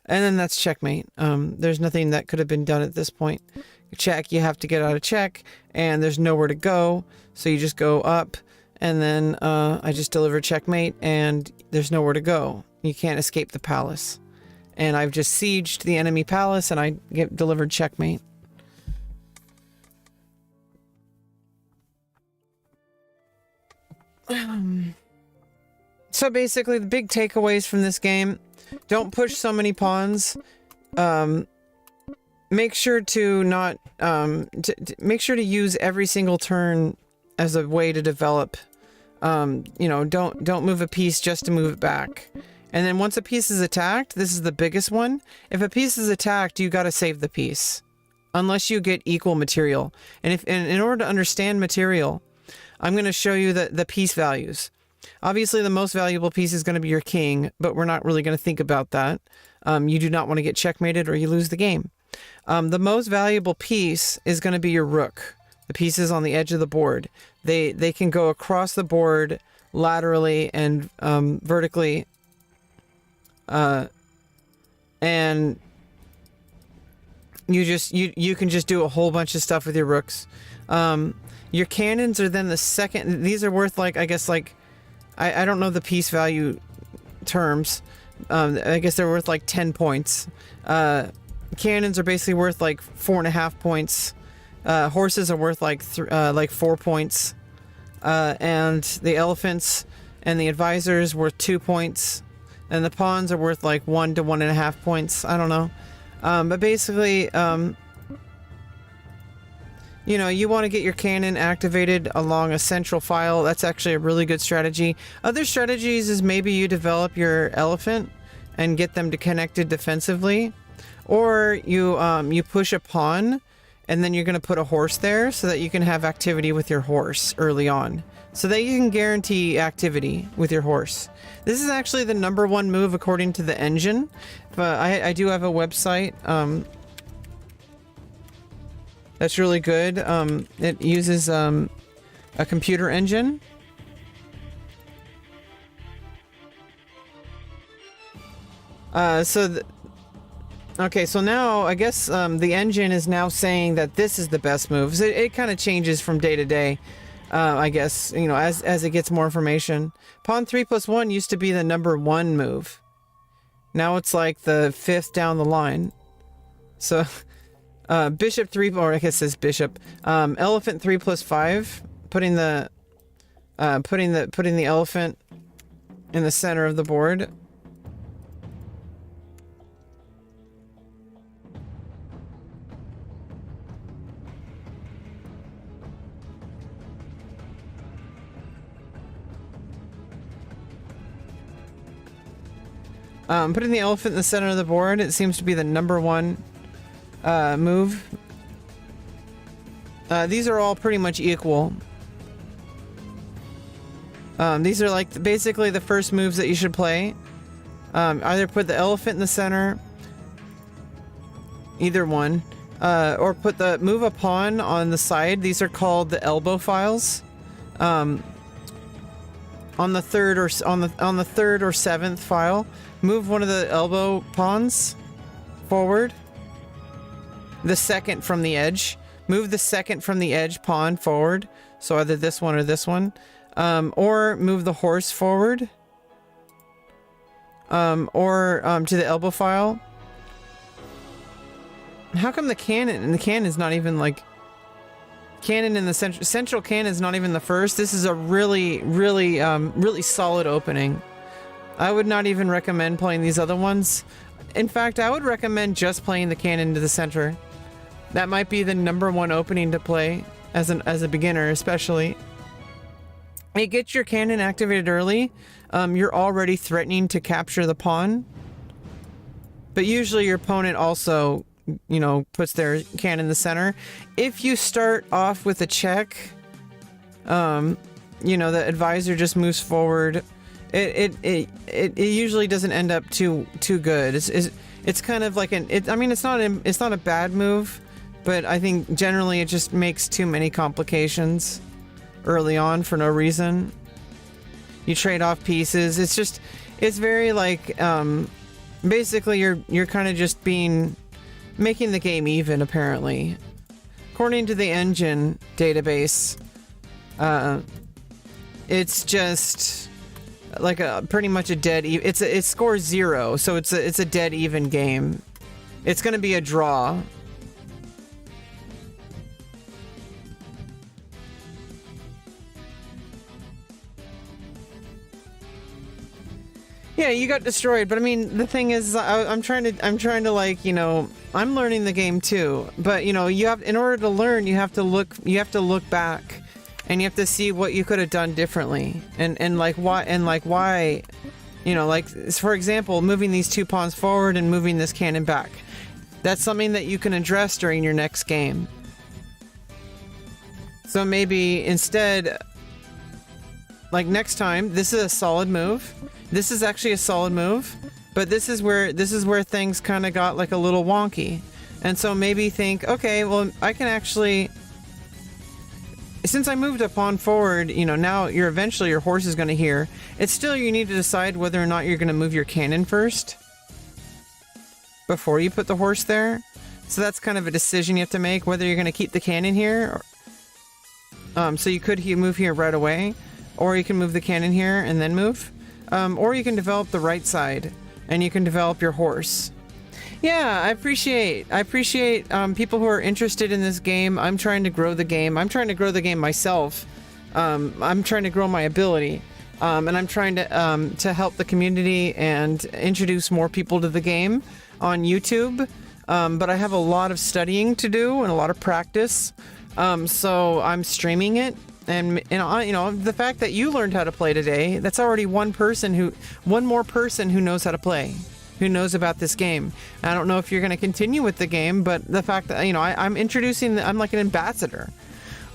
and then that's checkmate. There's nothing that could have been done at this point. Check, you have to get out of check, and there's nowhere to go, so you just go up, and then I just deliver checkmate, and there's nowhere to go. You can't escape the palace. And I've just sieged the enemy palace, and I get delivered checkmate. So basically, the big takeaways from this game: don't push so many pawns. Make sure to not make sure to use every single turn as a way to develop. Don't move a piece just to move it back. And then once a piece is attacked, this is the biggest one. If a piece is attacked, you got to save the piece, unless you get equal material. And in order to understand material, I'm going to show you the piece values. Obviously, the most valuable piece is going to be your king, but we're not really going to think about that. You do not want to get checkmated or you lose the game. The most valuable piece is going to be your rook. The pieces on the edge of the board. They can go across the board laterally and vertically. And you can just do a whole bunch of stuff with your rooks. Your cannons are then the second. These are worth I don't know the piece value terms. I guess they're worth 10 points. Cannons are basically worth 4.5 points. Horses are worth 4 points. And the elephants and the advisors worth 2 points. And the pawns are worth 1 to 1.5 points. I don't know. But basically, you want to get your cannon activated along a central file. That's actually a really good strategy. Other strategies is maybe you develop your elephant and get them to connected defensively. Or you push a pawn and then you're going to put a horse there so that you can have activity with your horse early on. So that you can guarantee activity with your horse. This is actually the #1 move according to the engine. But I do have a website that's really good. It uses a computer engine. Okay, so now I guess the engine is now saying that this is the best move. So it kind of changes from day to day. I guess, as it gets more information. Pawn 3+1 used to be the #1 move. Now it's the 5th down the line. So, bishop 3, or I guess it says bishop. Elephant 3+5, putting the elephant in the center of the board. Putting the elephant in the center of the board, it seems to be the #1 move. These are all pretty much equal. These are basically the first moves that you should play. Either put the elephant in the center, either one, or move a pawn on the side. These are called the elbow files. On the third or 7th file, move one of the elbow pawns forward. The second from the edge. Move the second from the edge pawn forward. So either this one or this one. Or move the horse forward. Or to the elbow file. How come the cannon and the cannon is not even like cannon in the central cannon is not even the first? This is a really solid opening. I would not even recommend playing these other ones. In fact, I would recommend just playing the cannon to the center. That might be the #1 opening to play as a beginner, especially. It gets your cannon activated early. You're already threatening to capture the pawn, but usually your opponent also, you know, puts their cannon in the center. If you start off with a check, you know, the advisor just moves forward. It usually doesn't end up too good. It's kind of like I mean, it's not a bad move, but I think generally it just makes too many complications early on for no reason. You trade off pieces. It's very like basically you're kind of just making the game even, apparently. According to the engine database, it's just like pretty much a dead even. It scores 0, so it's a dead even game. It's gonna be a draw. Yeah, you got destroyed, but I mean, the thing is, I'm trying to like, you know, I'm learning the game too. But you know, in order to learn, you have to look back, and you have to see what you could have done differently, and why, you know, like for example, moving these 2 pawns forward and moving this cannon back. That's something that you can address during your next game. So maybe instead, like next time, this is a solid move. This is actually a solid move, but this is where things kind of got like a little wonky. And so maybe think, okay, well, I can actually, since I moved a pawn forward, you know, now eventually your horse is going to hear. It's still, you need to decide whether or not you're going to move your cannon first before you put the horse there. So that's kind of a decision you have to make, whether you're going to keep the cannon here. So you could move here right away, or you can move the cannon here and then move. Or you can develop the right side, and you can develop your horse. Yeah, I appreciate people who are interested in this game. I'm trying to grow the game. I'm trying to grow the game myself. I'm trying to grow my ability, and I'm trying to help the community and introduce more people to the game on YouTube. But I have a lot of studying to do and a lot of practice. So I'm streaming it. And you know, the fact that you learned how to play today, that's already one more person who knows how to play, who knows about this game. I don't know if you're going to continue with the game, but the fact that, you know, I'm like an ambassador.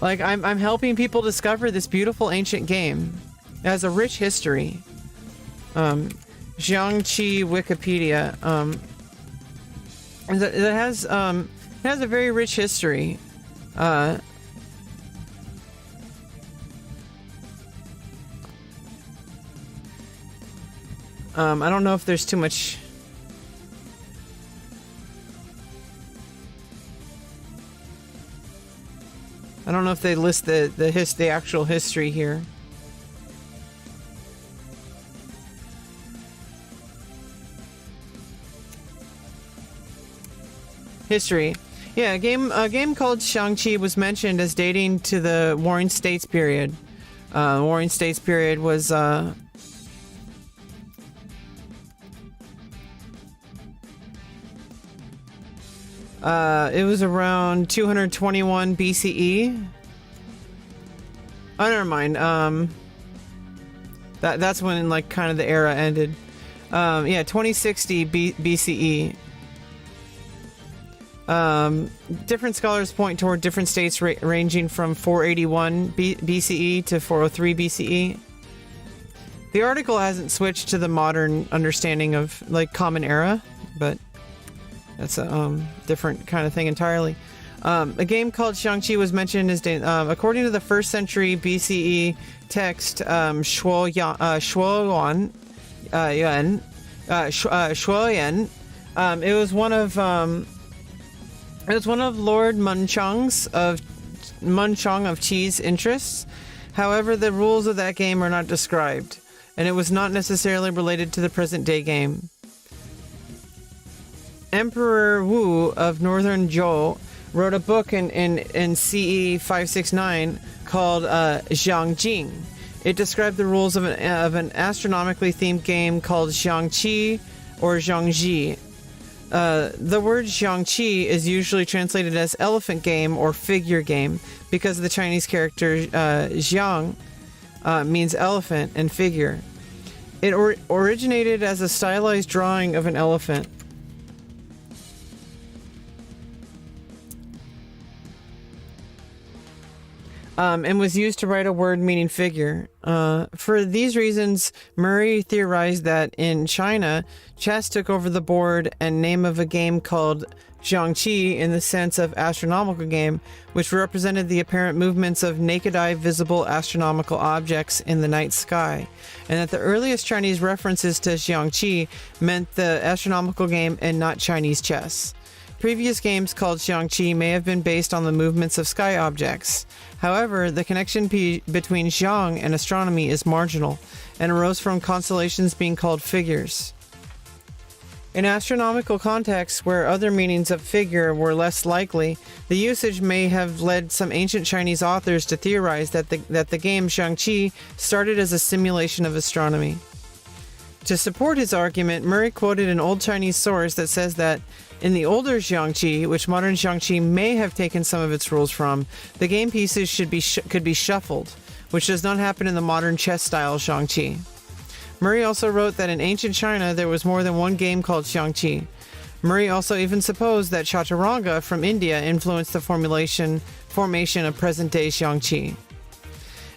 Like I'm helping people discover this beautiful ancient game. It has a rich history. XiangQi Wikipedia. It has a very rich history. I don't know if there's too much. I don't know if they list the actual history here. History. Yeah, a game called XiangQi was mentioned as dating to the Warring States period. Warring States period was it was around 221 BCE. Oh, never mind. That's when like kind of the era ended. Yeah, 2060 BCE. Different scholars point toward different states ranging from 481 BCE to 403 BCE. The article hasn't switched to the modern understanding of like common era, but that's a different kind of thing entirely. A game called XiangQi was mentioned as according to the 1st century BCE text Shuoyan. It was one of Lord Munchong of Qi's interests. However, the rules of that game are not described, and it was not necessarily related to the present day game. Emperor Wu of Northern Zhou wrote a book in CE 569 called XiangQi. It described the rules of an astronomically themed game called XiangQi or XiangQi. The word XiangQi is usually translated as elephant game or figure game because the Chinese character Xiang means elephant and figure. It originated as a stylized drawing of an elephant. And was used to write a word meaning figure. For these reasons, Murray theorized that in China, chess took over the board and name of a game called XiangQi in the sense of astronomical game, which represented the apparent movements of naked eye visible astronomical objects in the night sky, and that the earliest Chinese references to XiangQi meant the astronomical game and not Chinese chess. Previous games called XiangQi may have been based on the movements of sky objects. However, the connection between Xiang and astronomy is marginal and arose from constellations being called figures. In astronomical contexts where other meanings of figure were less likely, the usage may have led some ancient Chinese authors to theorize that the game XiangQi started as a simulation of astronomy. To support his argument, Murray quoted an old Chinese source that says that in the older XiangQi, which modern XiangQi may have taken some of its rules from, the game pieces could be shuffled, which does not happen in the modern chess-style XiangQi. Murray also wrote that in ancient China there was more than one game called XiangQi. Murray also even supposed that Chaturanga from India influenced the formation of present-day XiangQi.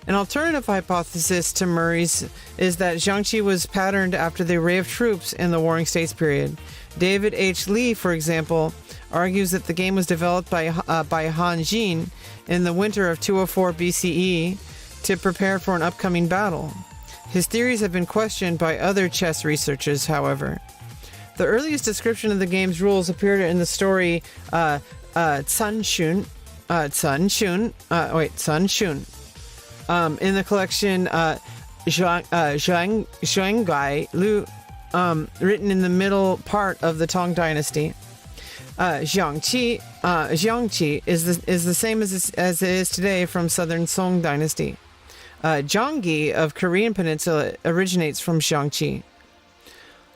An alternative hypothesis to Murray's is that XiangQi was patterned after the array of troops in the Warring States period. David H. Lee, for example, argues that the game was developed by Han Jin in the winter of 204 BCE to prepare for an upcoming battle. His theories have been questioned by other chess researchers, however. The earliest description of the game's rules appeared in the story Sun Shun, in the collection XiangQi Lu, written in the middle part of the Tang Dynasty. XiangQi is the same as it is today from southern Song Dynasty. XiangQi of Korean Peninsula originates from XiangQi.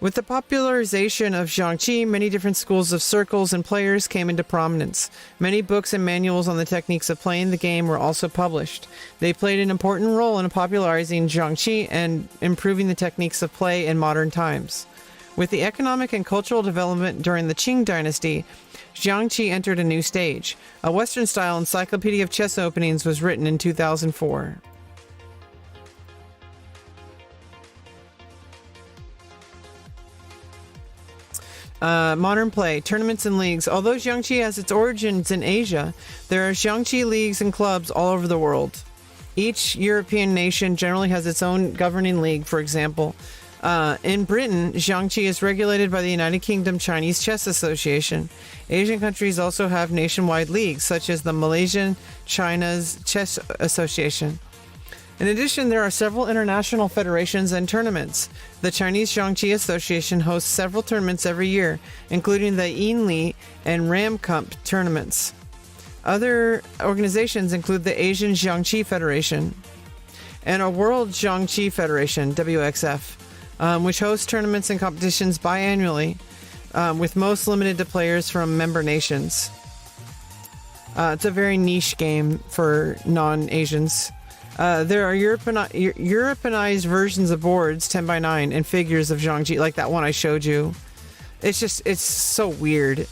With the popularization of XiangQi, many different schools of circles and players came into prominence. Many books and manuals on the techniques of playing the game were also published. They played an important role in popularizing XiangQi and improving the techniques of play in modern times. With the economic and cultural development during the Qing dynasty, XiangQi entered a new stage. A Western-style encyclopedia of chess openings was written in 2004. Modern play, tournaments and leagues. Although XiangQi has its origins in Asia, there are XiangQi leagues and clubs all over the world. Each European nation generally has its own governing league, for example. In Britain, XiangQi is regulated by the United Kingdom Chinese Chess Association. Asian countries also have nationwide leagues, such as the Malaysian China's Chess Association. In addition, there are several international federations and tournaments. The Chinese XiangQi Association hosts several tournaments every year, including the Yinli and Ramkump tournaments. Other organizations include the Asian XiangQi Federation and a World XiangQi Federation, WXF, which hosts tournaments and competitions biannually, with most limited to players from member nations. It's a very niche game for non-Asians. There are Europeanized versions of boards, 10 by 9, and figures of XiangQi, like that one I showed you. It's so weird.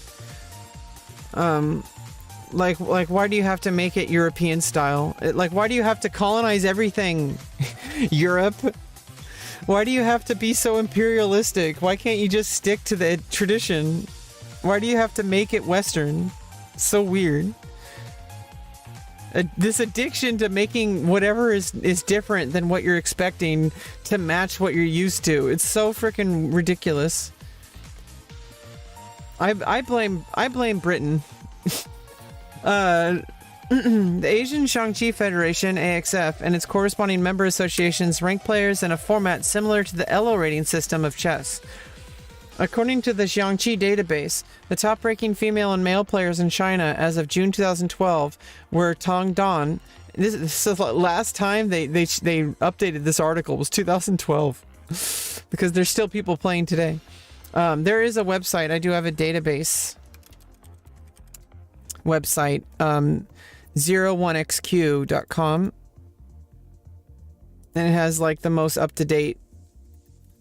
Like why do you have to make it European style? Why do you have to colonize everything? Europe? Why do you have to be so imperialistic? Why can't you just stick to the tradition? Why do you have to make it Western? So weird. This addiction to making whatever is different than what you're expecting to match what you're used to. It's so freaking ridiculous. I blame Britain. The Asian XiangQi Federation, AXF, and its corresponding member associations rank players in a format similar to the ELO rating system of chess. According to the XiangQi database, the top-ranking female and male players in China as of June 2012 were Tong Dan. This is the last time they updated this article was 2012 because there's still people playing today. There is a website. I do have a database website, 01xq.com, and it has like the most up-to-date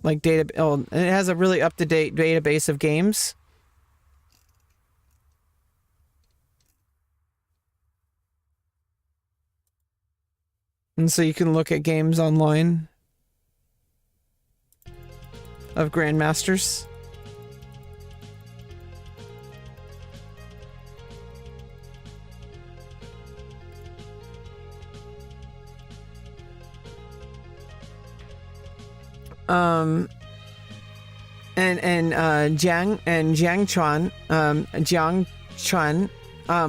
like data. Oh, and it has a really up-to-date database of games. And so you can look at games online of Grandmasters. XiangQuan,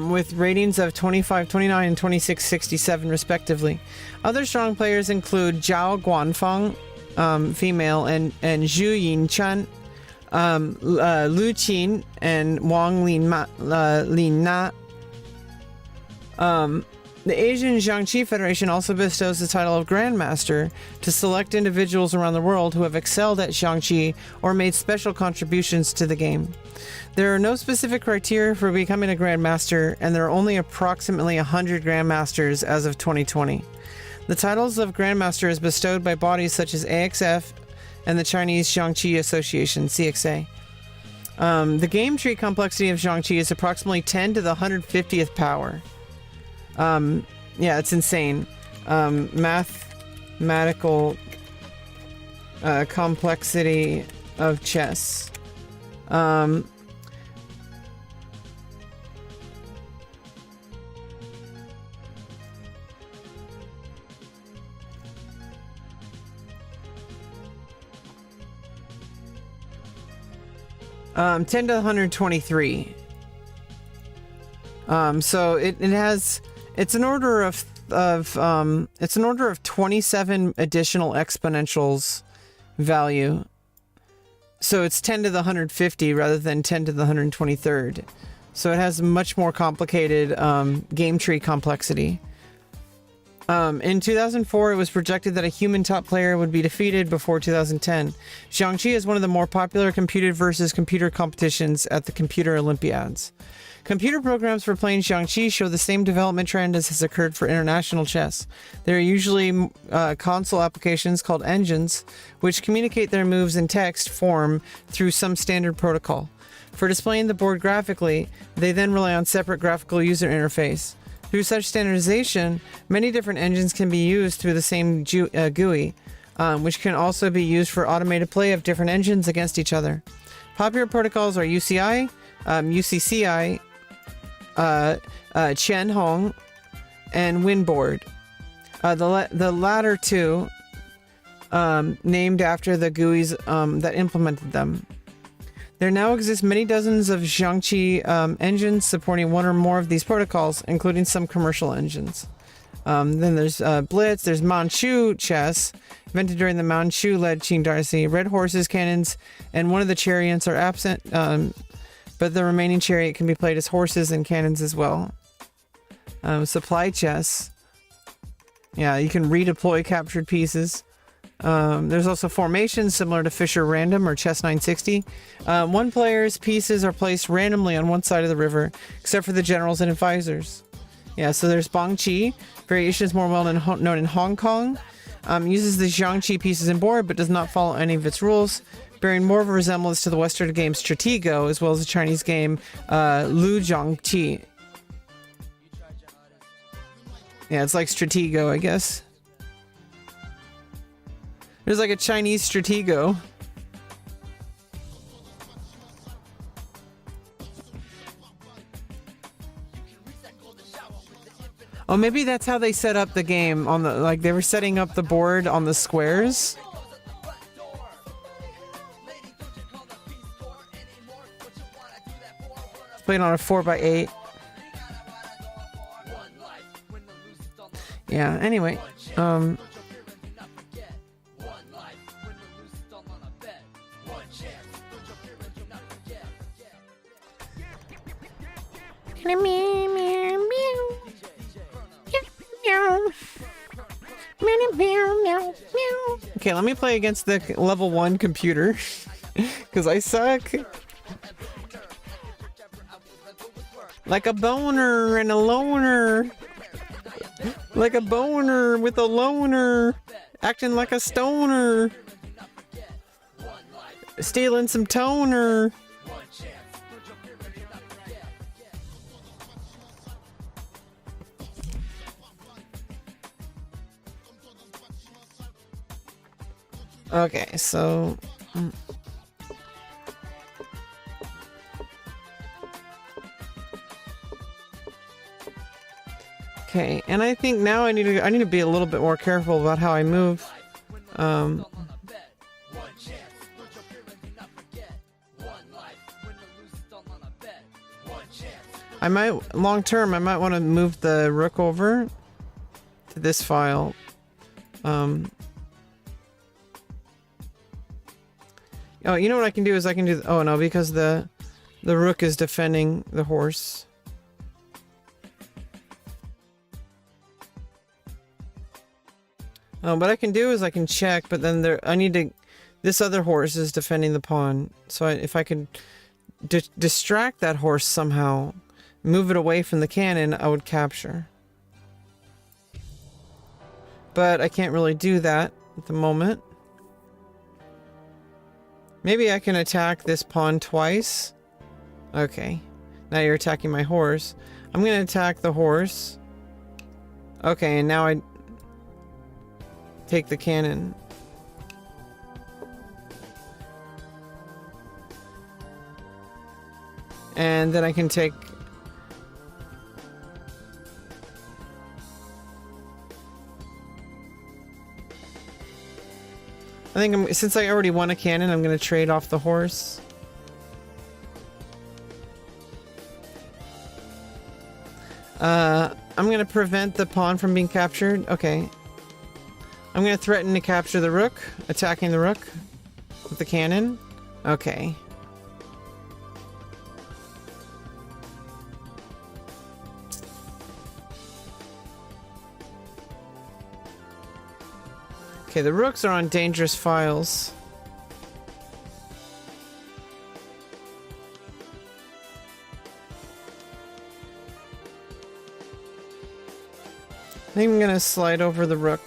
with ratings of 25, 29, and 26, 67 respectively. Other strong players include Zhao Guanfang, female, and Zhu Yinchan, Lu Qin, and Wang Linna. The Asian XiangQi Federation also bestows the title of Grandmaster to select individuals around the world who have excelled at XiangQi or made special contributions to the game. There are no specific criteria for becoming a Grandmaster, and there are only approximately 100 Grandmasters as of 2020. The titles of Grandmaster is bestowed by bodies such as AXF and the Chinese XiangQi Association, CXA. The game tree complexity of XiangQi is approximately 10 to the 150th power. Yeah, it's insane. Mathematical complexity of chess. 10 to the 123. So it has. It's an order of 27 additional exponentials value. So it's 10 to the 150 rather than 10 to the 123rd. So it has much more complicated game tree complexity. In 2004, it was projected that a human top player would be defeated before 2010. XiangQi is one of the more popular computer versus computer competitions at the Computer Olympiads. Computer programs for playing XiangQi show the same development trend as has occurred for international chess. They are usually console applications called engines, which communicate their moves in text form through some standard protocol. For displaying the board graphically, they then rely on separate graphical user interface. Through such standardization, many different engines can be used through the same GUI, which can also be used for automated play of different engines against each other. Popular protocols are UCI, UCCI, Qianhong, and Winboard. The latter two named after the GUIs that implemented them. There now exist many dozens of XiangQi engines supporting one or more of these protocols, including some commercial engines. Then there's Blitz, there's Manchu chess, invented during the Manchu-led Qing dynasty. Red horses, cannons, and one of the chariots are absent, but the remaining chariot can be played as horses and cannons as well. Supply chess. Yeah, you can redeploy captured pieces. There's also formations similar to Fischer Random or Chess 960. One player's pieces are placed randomly on one side of the river, except for the generals and advisors. Yeah, so there's Bangqi. Variation is more well known in Hong Kong. Uses the XiangQi pieces in board, but does not follow any of its rules, bearing more of a resemblance to the Western game Stratego, as well as the Chinese game Lu Zhongqi. Yeah, it's like Stratego, I guess. There's like a Chinese Stratego. Oh, maybe that's how they set up the game on the, like they were setting up the board on the squares. It's played on a 4x8. Yeah, anyway. Okay, let me play against the level 1 computer. Because I suck. Like a boner and a loner. Like a boner with a loner. Acting like a stoner. Stealing some toner. Okay, so... Okay, and I think now I need to be a little bit more careful about how I move. I might, long term, I might want to move the rook over to this file. Oh, you know what I can do is I can do, oh no, because the rook is defending the horse. Oh, what I can do is I can check, but then I need to, this other horse is defending the pawn. So if I could distract that horse somehow, move it away from the cannon, I would capture. But I can't really do that at the moment. Maybe I can attack this pawn twice. Okay. Now you're attacking my horse. I'm going to attack the horse. Okay, and now I take the cannon. And then I can take... I think since I already won a cannon, I'm going to trade off the horse. I'm going to prevent the pawn from being captured. Okay. I'm going to threaten to capture the rook, attacking the rook with the cannon. Okay. Okay, the rooks are on dangerous files. I think I'm gonna slide over the rook.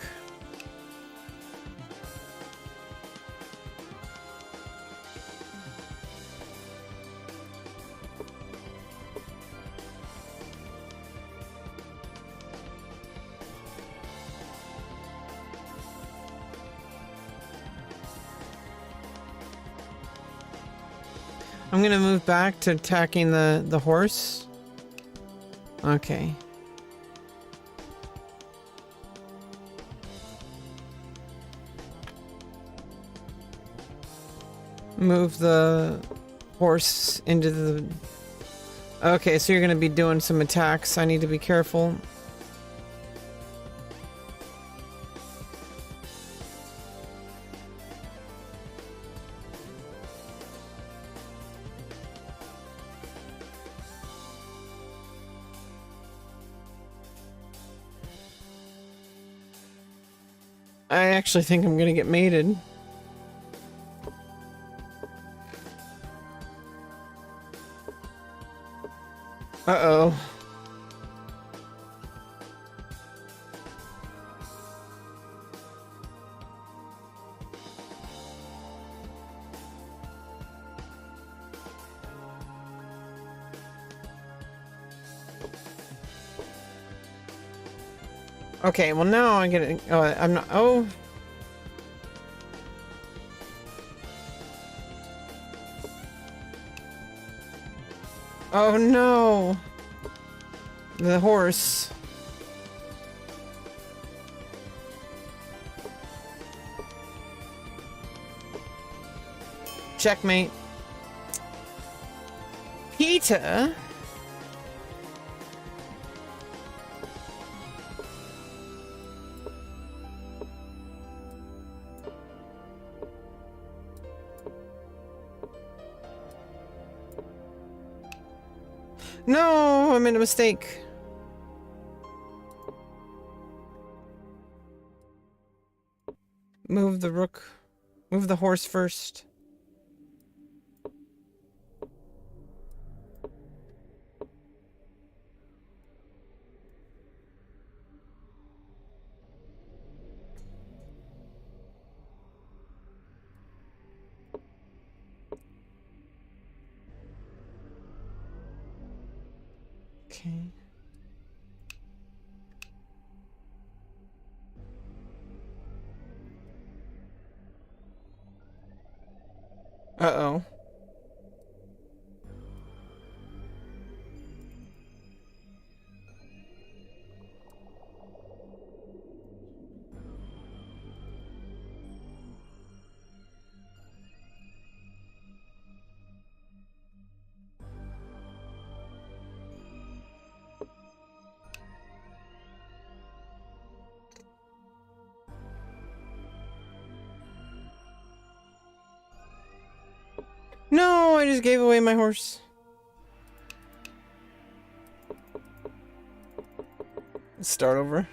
I'm gonna move back to attacking the horse. Okay. Move the horse into the... Okay, so you're gonna be doing some attacks. I need to be careful. I actually think I'm gonna get mated. Uh-oh. Okay, well now I'm gonna... Oh, I'm not... Oh... Oh no! The horse. Checkmate. Peter? No, I made a mistake. Move the rook. Move the horse first. Okay. Uh-oh. No, I just gave away my horse. Let's start over.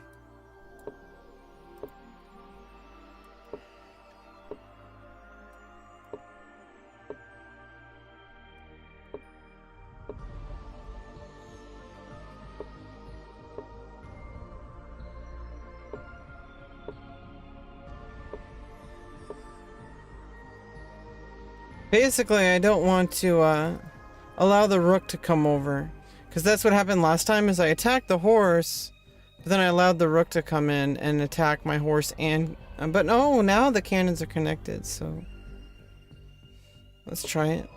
Basically, I don't want to allow the rook to come over, because that's what happened last time. Is I attacked the horse, but then I allowed the rook to come in and attack my horse. And but no, now the cannons are connected. So let's try it.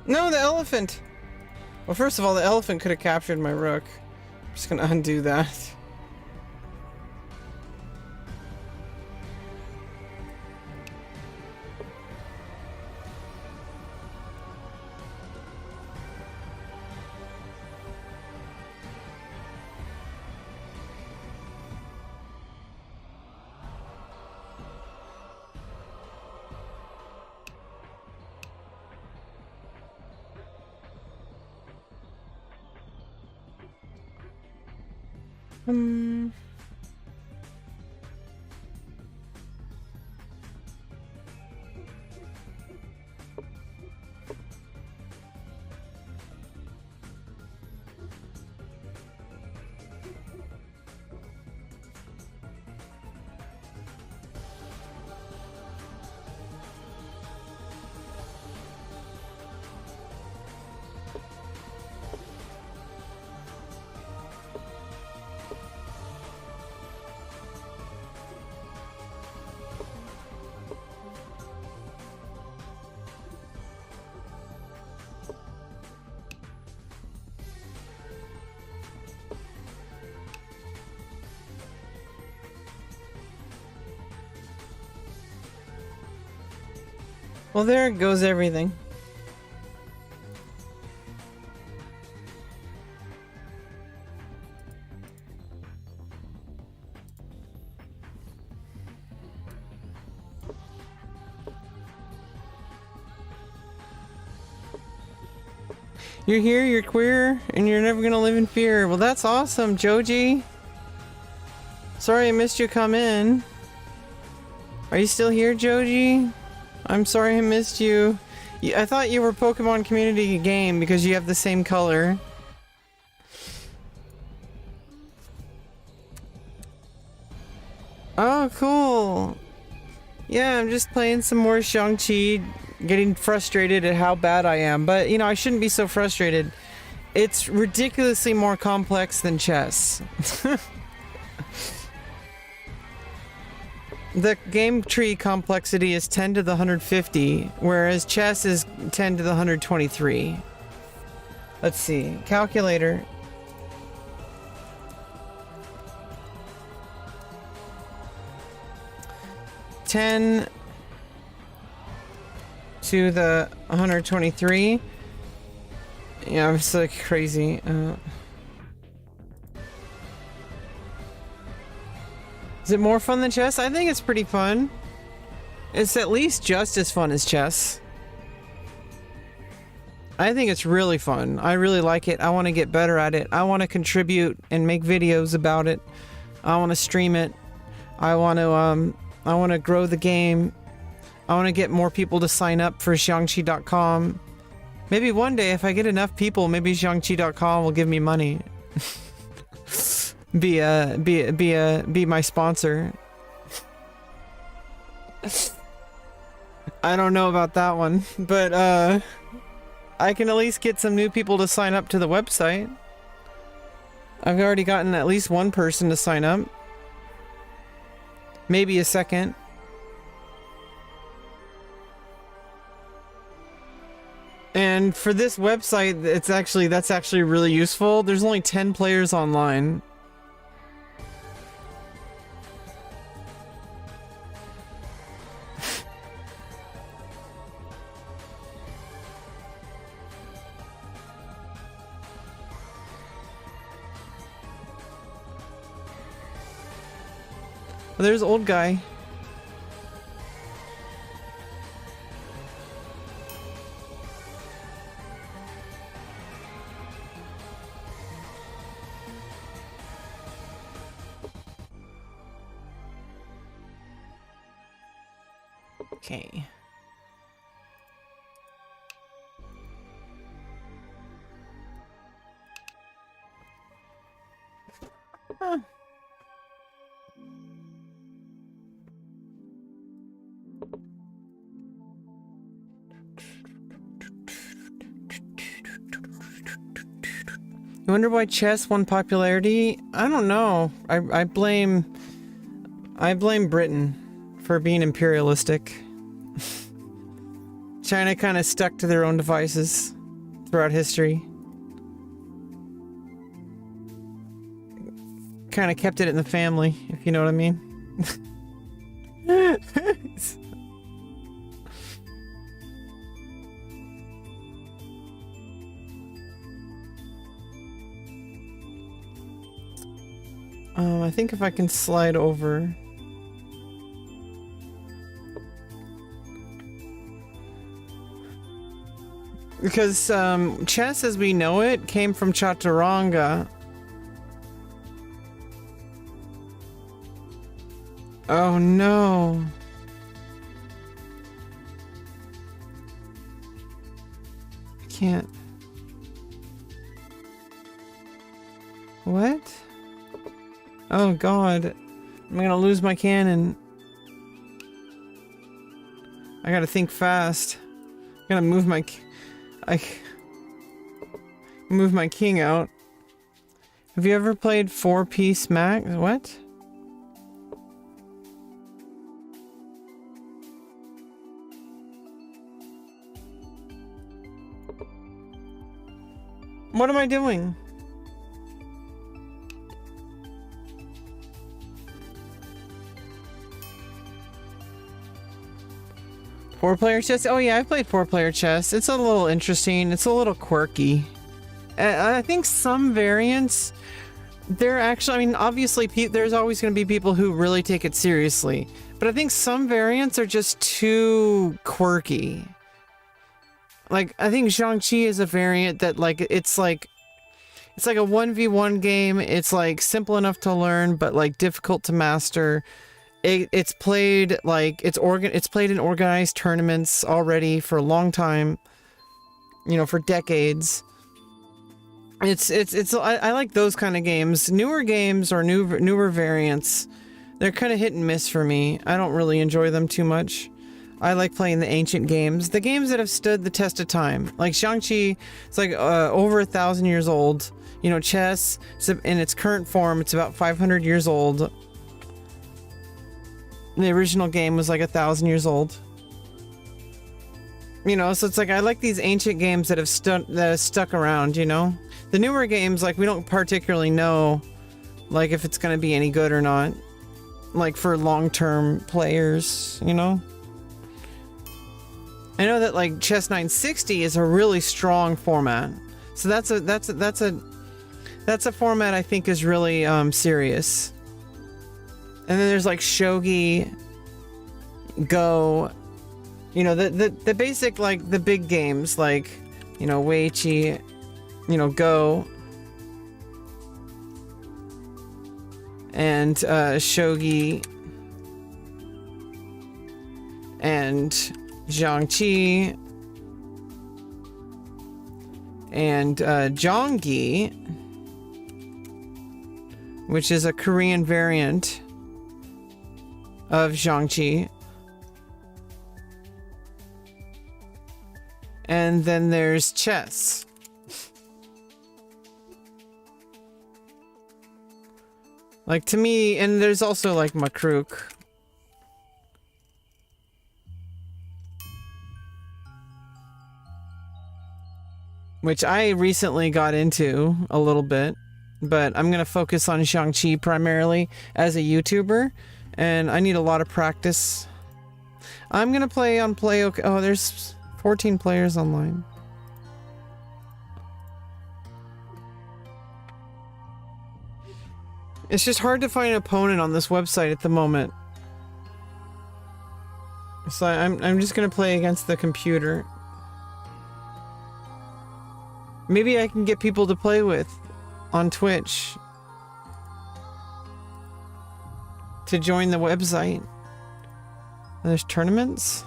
No, the elephant. Well, first of all, the elephant could have captured my rook. I'm just gonna undo that. Well, there goes everything. You're here, you're queer, and you're never gonna live in fear. Well, that's awesome, Joji. Sorry I missed you come in. Are you still here, Joji? I'm sorry I missed you. I thought you were Pokemon Community Game because you have the same color. Oh, cool. Yeah, I'm just playing some more XiangQi, getting frustrated at how bad I am. But, you know, I shouldn't be so frustrated. It's ridiculously more complex than chess. The game tree complexity is 10 to the 150, whereas chess is 10 to the 123. Let's see. Calculator. Ten to the 123. Yeah, it's like crazy. Is it more fun than chess? I think it's pretty fun. It's at least just as fun as chess. I think it's really fun. I really like it. I want to get better at it. I want to contribute and make videos about it. I want to stream it. I want to grow the game. I want to get more people to sign up for XiangQi.com. Maybe one day if I get enough people, maybe XiangQi.com will give me money. Be my sponsor. I don't know about that one, but I can at least get some new people to sign up to the website. I've already gotten at least one person to sign up. Maybe a second. And for this website, that's actually really useful. There's only 10 players online. Oh, there's old guy. Okay. Huh. You wonder why chess won popularity? I don't know. I blame Britain for being imperialistic. China kind of stuck to their own devices throughout history. Kind of kept it in the family, if you know what I mean. I think if I can slide over. Because chess as we know it came from Chaturanga. Oh no. I can't. What? Oh god. I'm gonna lose my cannon. I gotta think fast. I gotta move my king out. Have you ever played 4-piece max? What? What am I doing? Four-player chess? Oh yeah, I've played four-player chess. It's a little interesting. It's a little quirky. I think some variants, they're actually, I mean, obviously there's always going to be people who really take it seriously. But I think some variants are just too quirky. Like, I think XiangQi is a variant that, like, it's like a 1v1 game. It's, like, simple enough to learn, but, like, difficult to master. It's played like it's played in organized tournaments already for a long time, you know, for decades. I like those kind of games. Newer games or newer variants, they're kind of hit and miss for me. I don't really enjoy them too much. I like playing the ancient games, the games that have stood the test of time. Like XiangQi, it's like over 1,000 years old. You know, chess, in its current form, it's about 500 years old. The original game was like 1,000 years old. You know, so it's like I like these ancient games that have stuck around, you know? The newer games, like, we don't particularly know, like, if it's gonna be any good or not. Like, for long-term players, you know? I know that, like, Chess 960 is a really strong format. So that's a format I think is really serious. And then there's like shogi, go, you know, the basic, like the big games, like, you know, weiqi, you know, go, and shogi, and XiangQi, and XiangQi, which is a Korean variant of XiangQi. And then there's chess. Like, to me, and there's also like makruk. Which I recently got into a little bit, but I'm going to focus on XiangQi primarily as a YouTuber, and I need a lot of practice. I'm going to play on Play OK. Oh, there's 14 players online. It's just hard to find an opponent on this website at the moment. So I'm just going to play against the computer. Maybe I can get people to play with on Twitch to join the website. There's tournaments.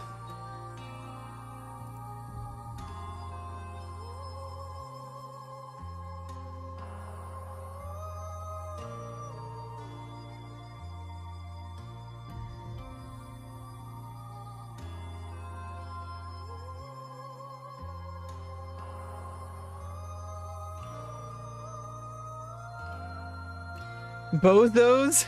Both those?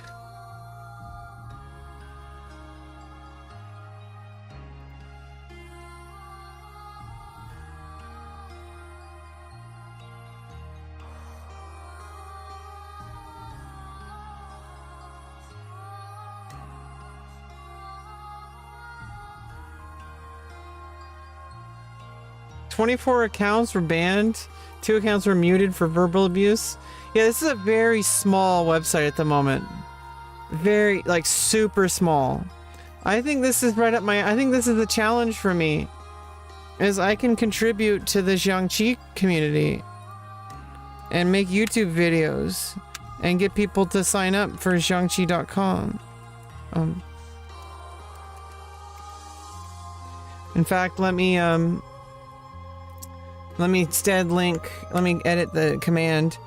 "24 accounts were banned. 2 accounts were muted for verbal abuse." Yeah, this is a very small website at the moment. Very, like, super small. I think this is right up my... I think this is the challenge for me. Is I can contribute to the XiangQi community. And make YouTube videos. And get people to sign up for XiangQi.com. In fact, let me instead link... Let me edit the command.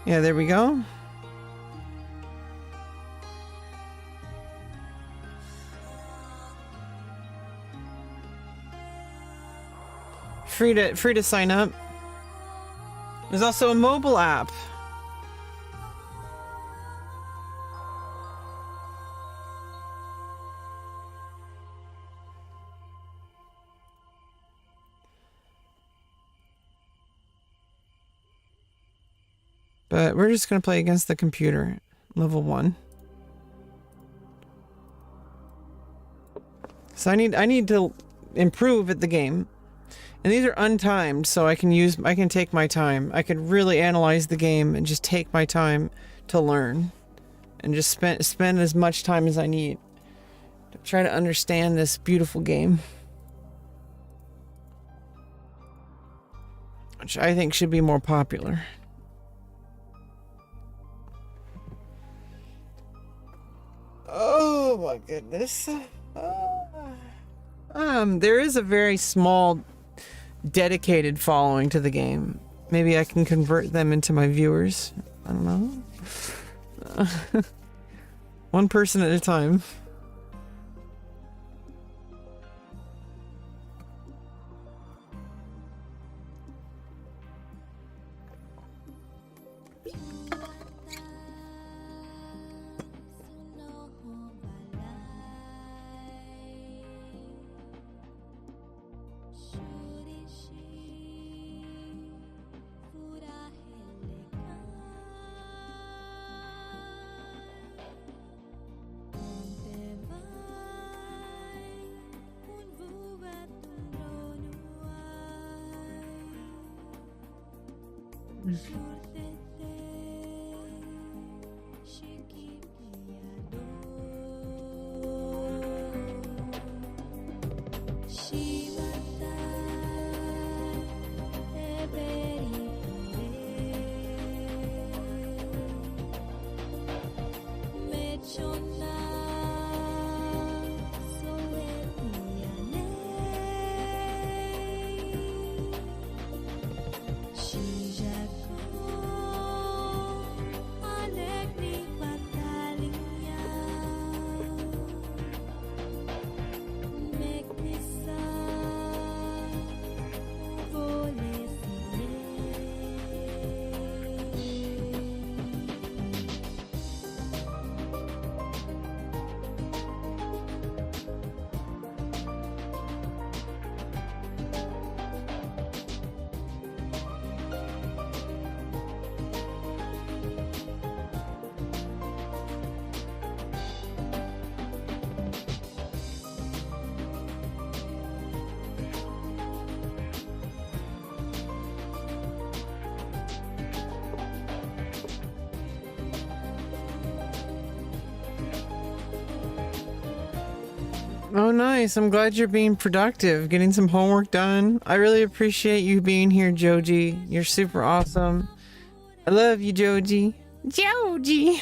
Yeah, there we go. Free to sign up. There's also a mobile app. But we're just gonna play against the computer. Level 1. So I need to improve at the game. And these are untimed, so I can take my time. I could really analyze the game and just take my time to learn. And just spend as much time as I need to try to understand this beautiful game. Which I think should be more popular. Oh my goodness. There is a very small dedicated following to the game. Maybe I can convert them into my viewers. I don't know. One person at a time. Oh, nice. I'm glad you're being productive, getting some homework done. I really appreciate you being here, Joji. You're super awesome. I love you, Joji. Joji!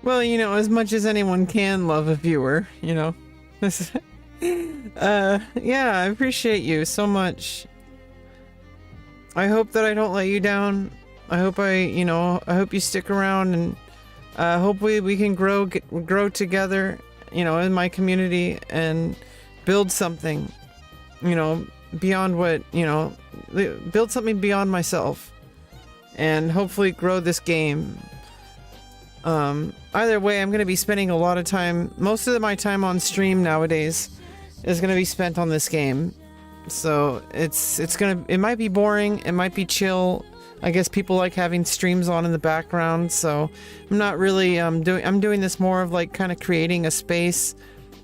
Well, you know, as much as anyone can love a viewer, you know. Yeah, I appreciate you so much. I hope that I don't let you down. I hope I hope you stick around, and hopefully we can grow together, you know, in my community and build something, you know, beyond what, you know, build something beyond myself and hopefully grow this game. Either way, I'm going to be spending a lot of time, most of my time on stream nowadays is going to be spent on this game. So it might be boring, it might be chill. I guess people like having streams on in the background, so I'm not really I'm doing this more of like kind of creating a space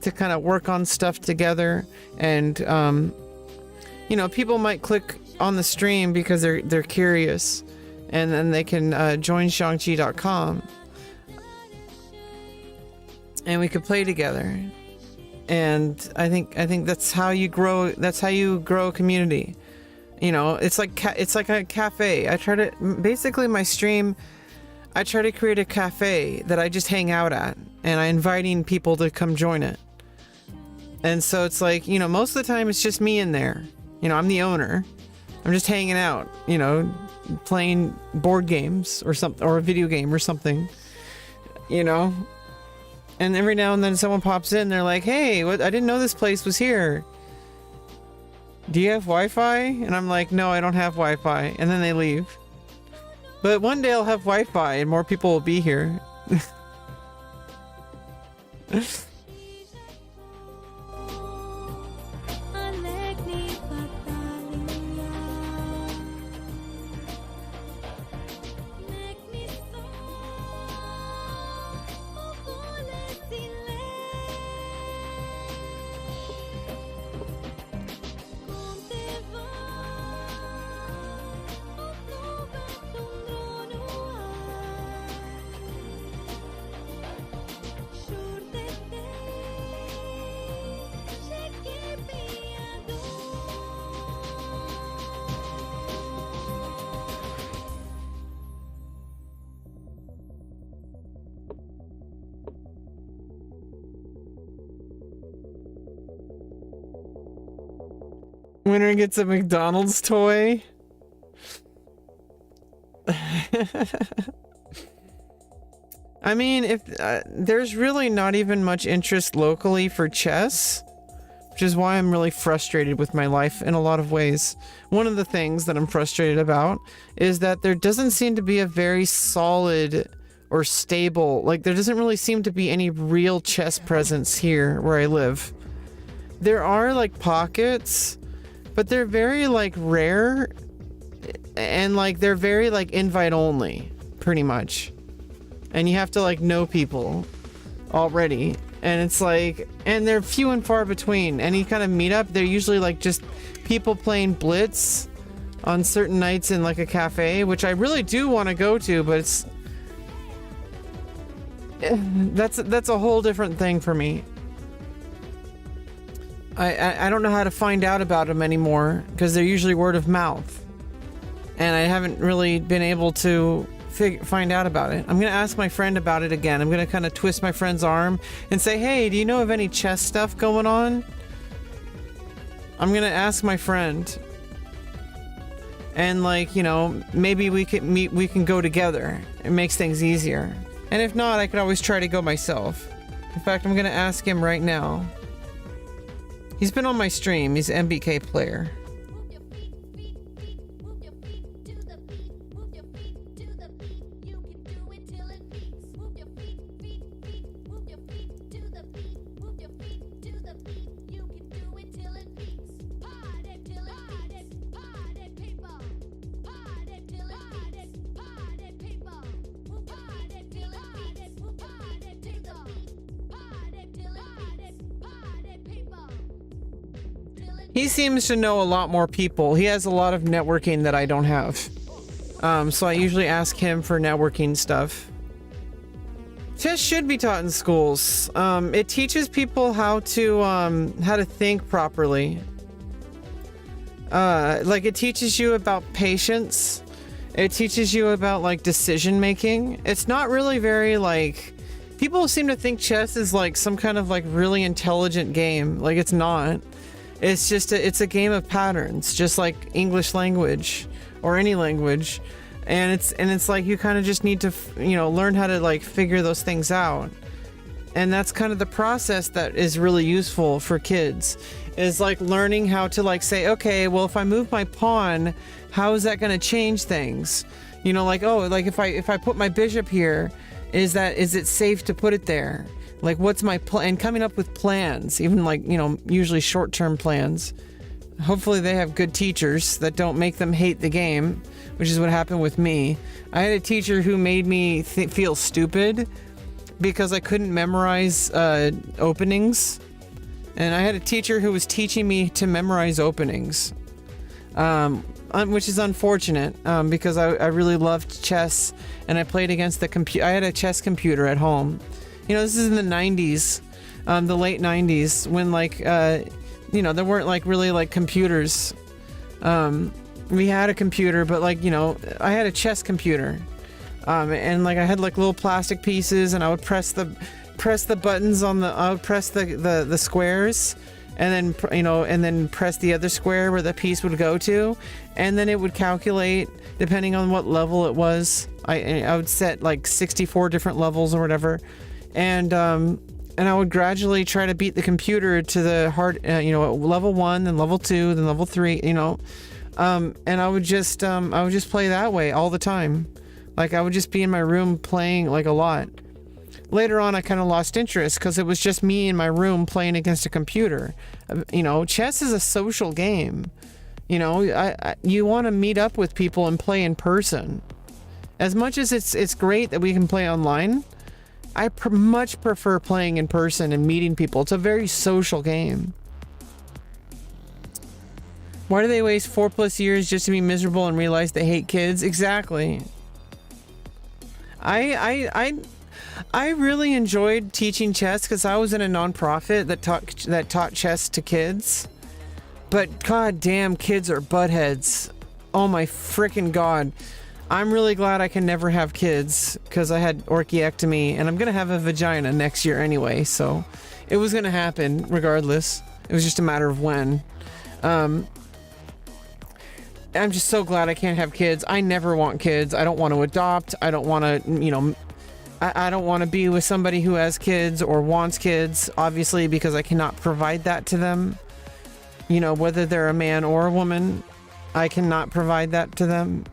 to kind of work on stuff together. And you know, people might click on the stream because they're curious, and then they can join XiangQi.com and we could play together. And I think that's how you grow. That's how you grow a community. You know, it's like a cafe. I try to basically my stream. I try to create a cafe that I just hang out at, and I'm inviting people to come join it. And so it's like, you know, most of the time it's just me in there. You know, I'm the owner. I'm just hanging out. You know, playing board games or something, or a video game or something. You know. And every now and then someone pops in, they're like, hey, I didn't know this place was here. Do you have Wi-Fi? And I'm like, no, I don't have Wi-Fi. And then they leave. But one day I'll have Wi-Fi and more people will be here. Winner gets a McDonald's toy. I mean, if there's really not even much interest locally for chess, which is why I'm really frustrated with my life in a lot of ways. One of the things that I'm frustrated about is that there doesn't seem to be a very solid or stable, like there doesn't really seem to be any real chess presence here where I live. There are like pockets, but they're very like rare and like they're very like invite only, pretty much. And you have to like know people already. And it's like, and they're few and far between. Any kind of meetup, they're usually like just people playing Blitz on certain nights in like a cafe, which I really do want to go to, but it's that's a whole different thing for me. I don't know how to find out about them anymore because they're usually word of mouth, and I haven't really been able to find out about it. I'm gonna ask my friend about it again. I'm gonna kind of twist my friend's arm and say, hey, do you know of any chess stuff going on? I'm gonna ask my friend, and like, you know, maybe we can go together. It makes things easier. And if not, I could always try to go myself. In fact, I'm gonna ask him right now. He's been on my stream. He's an MBK player. He seems to know a lot more people. He has a lot of networking that I don't have. So I usually ask him for networking stuff. Chess should be taught in schools. It teaches people how to think properly. Like it teaches you about patience. It teaches you about like decision making. It's not really very like, people seem to think chess is like some kind of like really intelligent game. Like it's not. It's just it's a game of patterns, just like English language or any language, and it's like you kind of just need to learn how to like figure those things out, and that's kind of the process that is really useful for kids, is like learning how to like say, okay, well if I move my pawn, how is that going to change things? You know, like, oh, like if I put my bishop here, is it safe to put it there? Like, what's my plan? And coming up with plans, even like, usually short-term plans. Hopefully they have good teachers that don't make them hate the game, which is what happened with me. I had a teacher who made me feel stupid because I couldn't memorize openings. And I had a teacher who was teaching me to memorize openings, which is unfortunate because I really loved chess and I played against the computer. I had a chess computer at home. This is in the 90s, the late 90s, when like, there weren't like really like computers. We had a computer, but like, I had a chess computer. And like I had like little plastic pieces and I would press the buttons on I would press the squares and then, and then press the other square where the piece would go to. And then it would calculate depending on what level it was. I would set like 64 different levels or whatever. And I would gradually try to beat the computer to the hard, level 1, then level 2, then level 3, and I would just play that way all the time. Like I would just be in my room playing like a lot. Later on, I kind of lost interest because it was just me in my room playing against a computer. Chess is a social game. You want to meet up with people and play in person. As much as it's great that we can play online, I much prefer playing in person and meeting people. It's a very social game. Why do they waste 4+ years just to be miserable and realize they hate kids? Exactly. I really enjoyed teaching chess because I was in a nonprofit that taught chess to kids. But god damn, kids are buttheads. Oh my freaking god. I'm really glad I can never have kids because I had orchiectomy and I'm going to have a vagina next year anyway. So it was going to happen regardless. It was just a matter of when. I'm just so glad I can't have kids. I never want kids. I don't want to adopt. I don't want to, I don't want to be with somebody who has kids or wants kids, obviously, because I cannot provide that to them. You know, whether they're a man or a woman, I cannot provide that to them.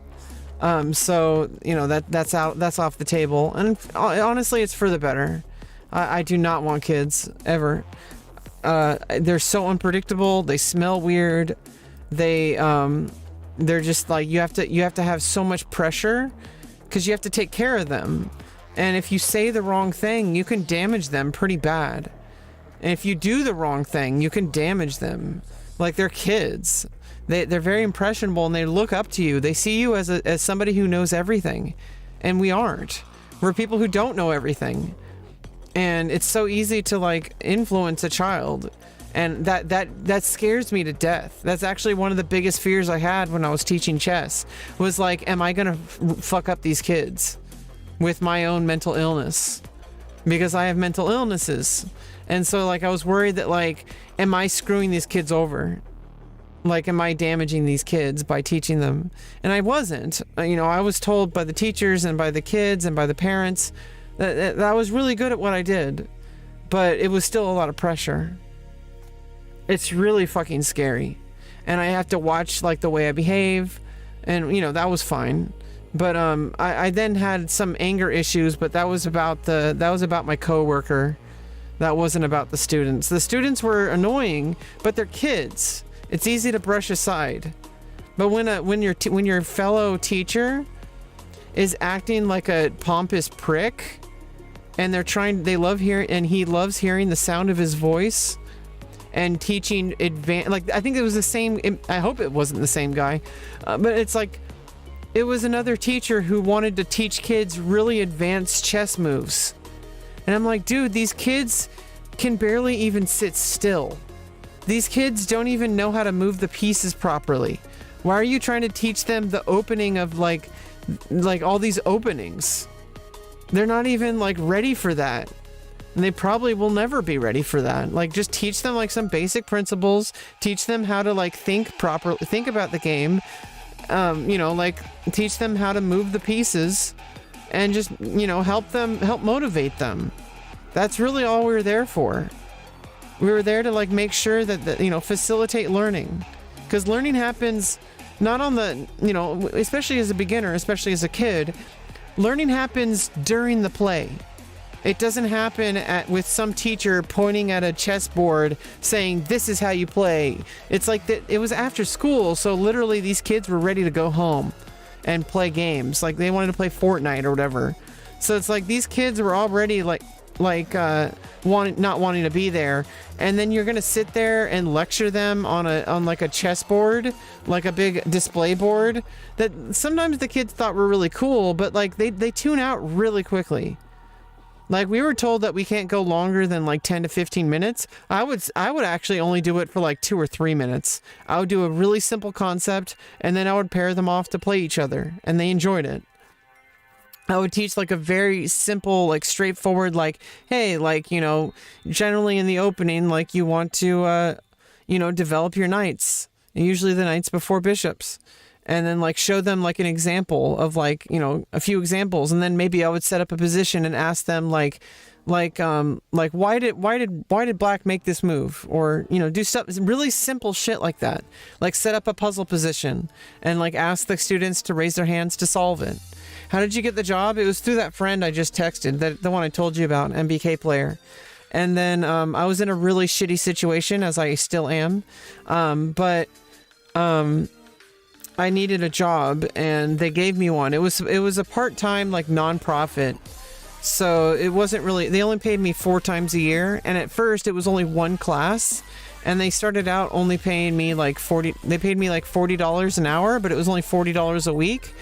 So, you know, that's off the table. And honestly, it's for the better. I do not want kids ever. They're so unpredictable. They smell weird. They're just like, you have to have so much pressure because you have to take care of them. And if you say the wrong thing, you can damage them pretty bad. And if you do the wrong thing, you can damage them. Like, they're kids. They're very impressionable, and they look up to you. They see you as somebody who knows everything. And we aren't. We're people who don't know everything. And it's so easy to, like, influence a child. And that scares me to death. That's actually one of the biggest fears I had when I was teaching chess. Was like, am I gonna fuck up these kids with my own mental illness? Because I have mental illnesses. And so, like, I was worried that, like, am I screwing these kids over? Like, am I damaging these kids by teaching them? And I wasn't. You know, I was told by the teachers and by the kids and by the parents that I was really good at what I did. But it was still a lot of pressure. It's really fucking scary. And I have to watch, like, the way I behave. And, you know, that was fine. But I then had some anger issues, but that was about my coworker. That wasn't about the students. The students were annoying, but they're kids. It's easy to brush aside. But when your fellow teacher is acting like a pompous prick, and he loves hearing the sound of his voice, and teaching like, I think it was the same. I hope it wasn't the same guy, but it's like, it was another teacher who wanted to teach kids really advanced chess moves. And I'm like, dude, these kids can barely even sit still. These kids don't even know how to move the pieces properly. Why are you trying to teach them the opening of like all these openings? They're not even, like, ready for that. And they probably will never be ready for that. Like, just teach them, like, some basic principles. Teach them how to, like, think about the game. You know, like, teach them how to move the pieces, and just, you know, help motivate them. That's really all we were there for. We were there to, like, make sure that, you know, facilitate learning. Because learning happens not on the, you know, especially as a beginner, especially as a kid, learning happens during the play. It doesn't happen with some teacher pointing at a chessboard saying, this is how you play. It's like that. It was after school, so literally these kids were ready to go home and play games. Like, they wanted to play Fortnite or whatever. So it's like these kids were already not wanting to be there, and then you're gonna sit there and lecture them on like a chessboard, like a big display board that sometimes the kids thought were really cool, but like they tune out really quickly. Like, we were told that we can't go longer than like 10 to 15 minutes. I would actually only do it for like 2 or 3 minutes. I would do a really simple concept, and then I would pair them off to play each other, and they enjoyed it. I would teach like a very simple, like, straightforward, like, hey, like, you know, generally in the opening, like, you want to, you know, develop your knights, usually the knights before bishops. And then, like, show them, like, an example of, like, you know, a few examples. And then maybe I would set up a position and ask them, like why did black make this move? Or, you know, do stuff, really simple shit like that. Like, set up a puzzle position and, like, ask the students to raise their hands to solve it. How did you get the job? It was through that friend I just texted, the one I told you about, MBK player. And then I was in a really shitty situation, as I still am. But I needed a job, and they gave me one. It was a part-time, like, non-profit, so it wasn't really, they only paid me 4 times a year, and at first it was only one class, and they started out only paying me like $40 an hour, but it was only $40 a week,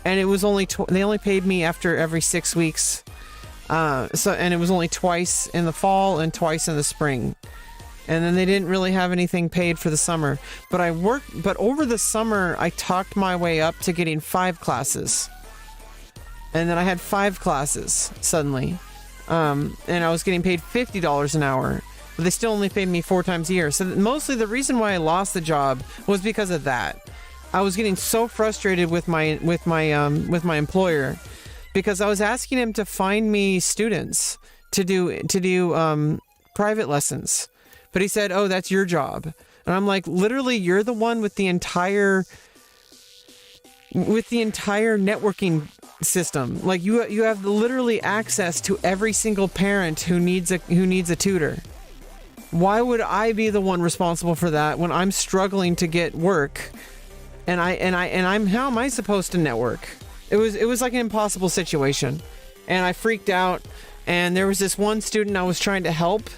and it was only they only paid me after every 6 weeks, and it was only twice in the fall and twice in the spring. And then they didn't really have anything paid for the summer. But over the summer, I talked my way up to getting 5 classes. And then I had 5 classes suddenly. And I was getting paid $50 an hour. But they still only paid me 4 times a year. So mostly the reason why I lost the job was because of that. I was getting so frustrated with my employer because I was asking him to find me students to do private lessons. But he said, "Oh, that's your job." And I'm like, "Literally, you're the one with the entire networking system. Like you have literally access to every single parent who needs a tutor. Why would I be the one responsible for that when I'm struggling to get work? And I'm how am I supposed to network?" It was like an impossible situation. And I freaked out, and there was this one student I was trying to help,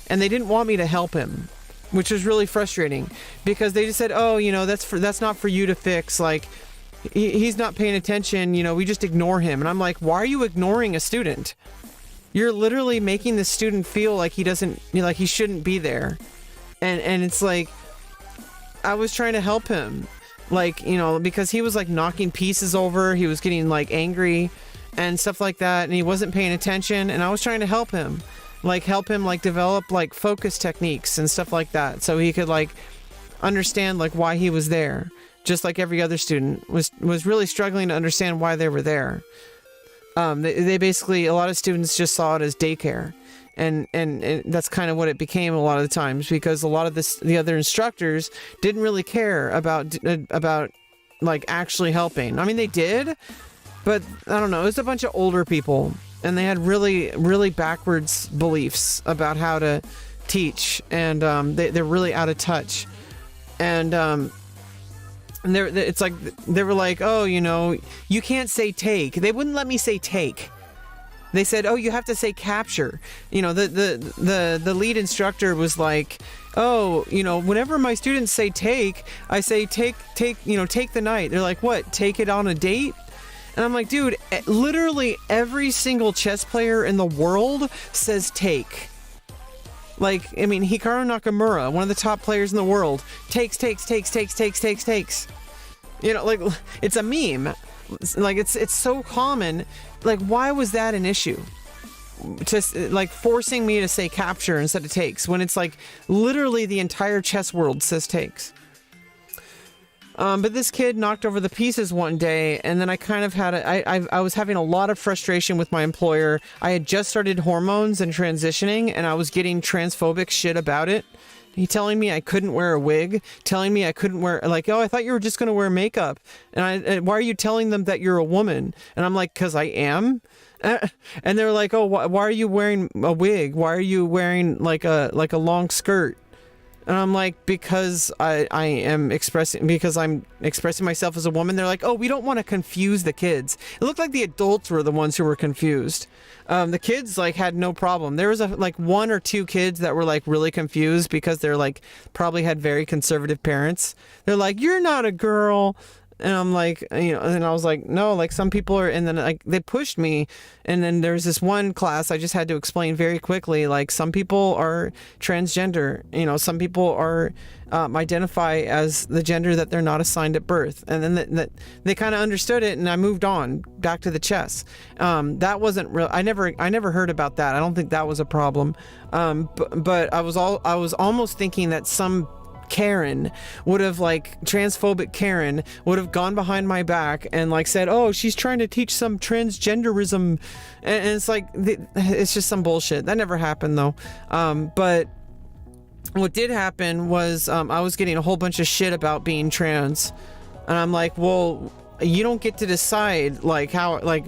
and they didn't want me to help him, which was really frustrating because they just said, "Oh, that's not for you to fix. Like he's not paying attention, we just ignore him." And I'm like, "Why are you ignoring a student? You're literally making the student feel like he shouldn't be there." And it's like, I was trying to help him, because he was like knocking pieces over, he was getting like angry and stuff like that, and he wasn't paying attention, and I was trying to help him develop like focus techniques and stuff like that, so he could like understand like why he was there, just like every other student was really struggling to understand why they were there. They basically, a lot of students just saw it as daycare, and that's kind of what it became a lot of the times, because a lot of the other instructors didn't really care about like actually helping. I mean, they did, but I don't know, it was a bunch of older people, and they had really, really backwards beliefs about how to teach, and they're really out of touch. And it's like they were like, "Oh, you can't say take." They wouldn't let me say take. They said, "Oh, you have to say capture." The lead instructor was like, "Oh, whenever my students say take, I say take the night." They're like, "What? Take it on a date?" And I'm like, "Dude, literally every single chess player in the world says take." Like, I mean, Hikaru Nakamura, one of the top players in the world, takes. Like, it's a meme. Like, it's so common. Like, why was that an issue? Just like forcing me to say capture instead of takes, when it's like literally the entire chess world says takes. But this kid knocked over the pieces one day, and then I kind of had I was having a lot of frustration with my employer. I had just started hormones and transitioning, and I was getting transphobic shit about it. He telling me I couldn't wear a wig, telling me I couldn't wear, like, "Oh, I thought you were just going to wear makeup. And why are you telling them that you're a woman?" And I'm like, "'Cause I am." And they're like, "Oh, why are you wearing a wig? Why are you wearing like a long skirt?" And I'm like, because I'm expressing myself as a woman. They're like, "Oh, we don't want to confuse the kids." It looked like the adults were the ones who were confused. The kids like had no problem. There was like one or two kids that were like really confused because they're like probably had very conservative parents. They're like, "You're not a girl." And I'm like, and I was like, "No, like some people are," and then like they pushed me. And then there's this one class I just had to explain very quickly, like some people are transgender, some people are identify as the gender that they're not assigned at birth. And then they kind of understood it, and I moved on back to the chess. That wasn't real. I never heard about that. I don't think that was a problem. But I was almost thinking that some Karen would have, like, transphobic Karen would have gone behind my back and like said, "Oh, she's trying to teach some transgenderism," and it's like it's just some bullshit. That never happened though. But what did happen was I was getting a whole bunch of shit about being trans, and I'm like, "Well, you don't get to decide like how like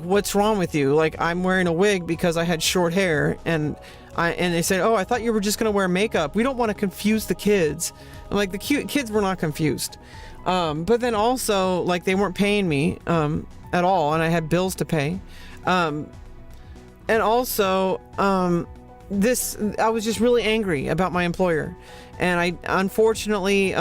what's wrong with you? Like, I'm wearing a wig because I had short hair, and they said, 'Oh, I thought you were just gonna wear makeup. We don't want to confuse the kids.'" I'm like, the kids were not confused. But then also, like, they weren't paying me at all, and I had bills to pay. And also, I was just really angry about my employer, and I unfortunately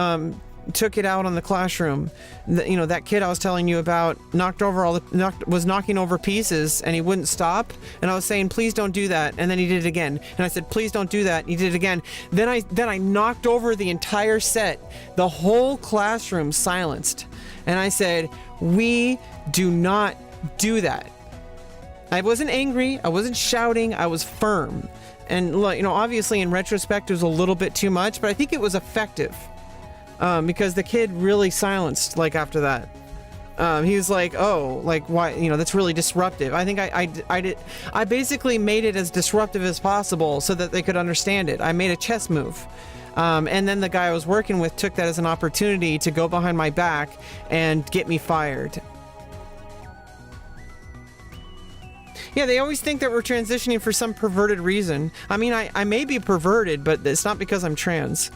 took it out on the classroom. That kid I was telling you about was knocking over pieces, and he wouldn't stop, and I was saying, "Please don't do that," and then he did it again, and I said, "Please don't do that," and he did it again. Then I knocked over the entire set. The whole classroom silenced, and I said, "We do not do that." I wasn't angry, I wasn't shouting, I was firm. And obviously in retrospect it was a little bit too much, but I think it was effective. Because the kid really silenced, like, after that. He was like, oh, like, why, you know, that's really disruptive. I think I basically made it as disruptive as possible so that they could understand it. I made a chess move. And then the guy I was working with took that as an opportunity to go behind my back and get me fired. Yeah, they always think that we're transitioning for some perverted reason. I mean, I may be perverted, but it's not because I'm trans.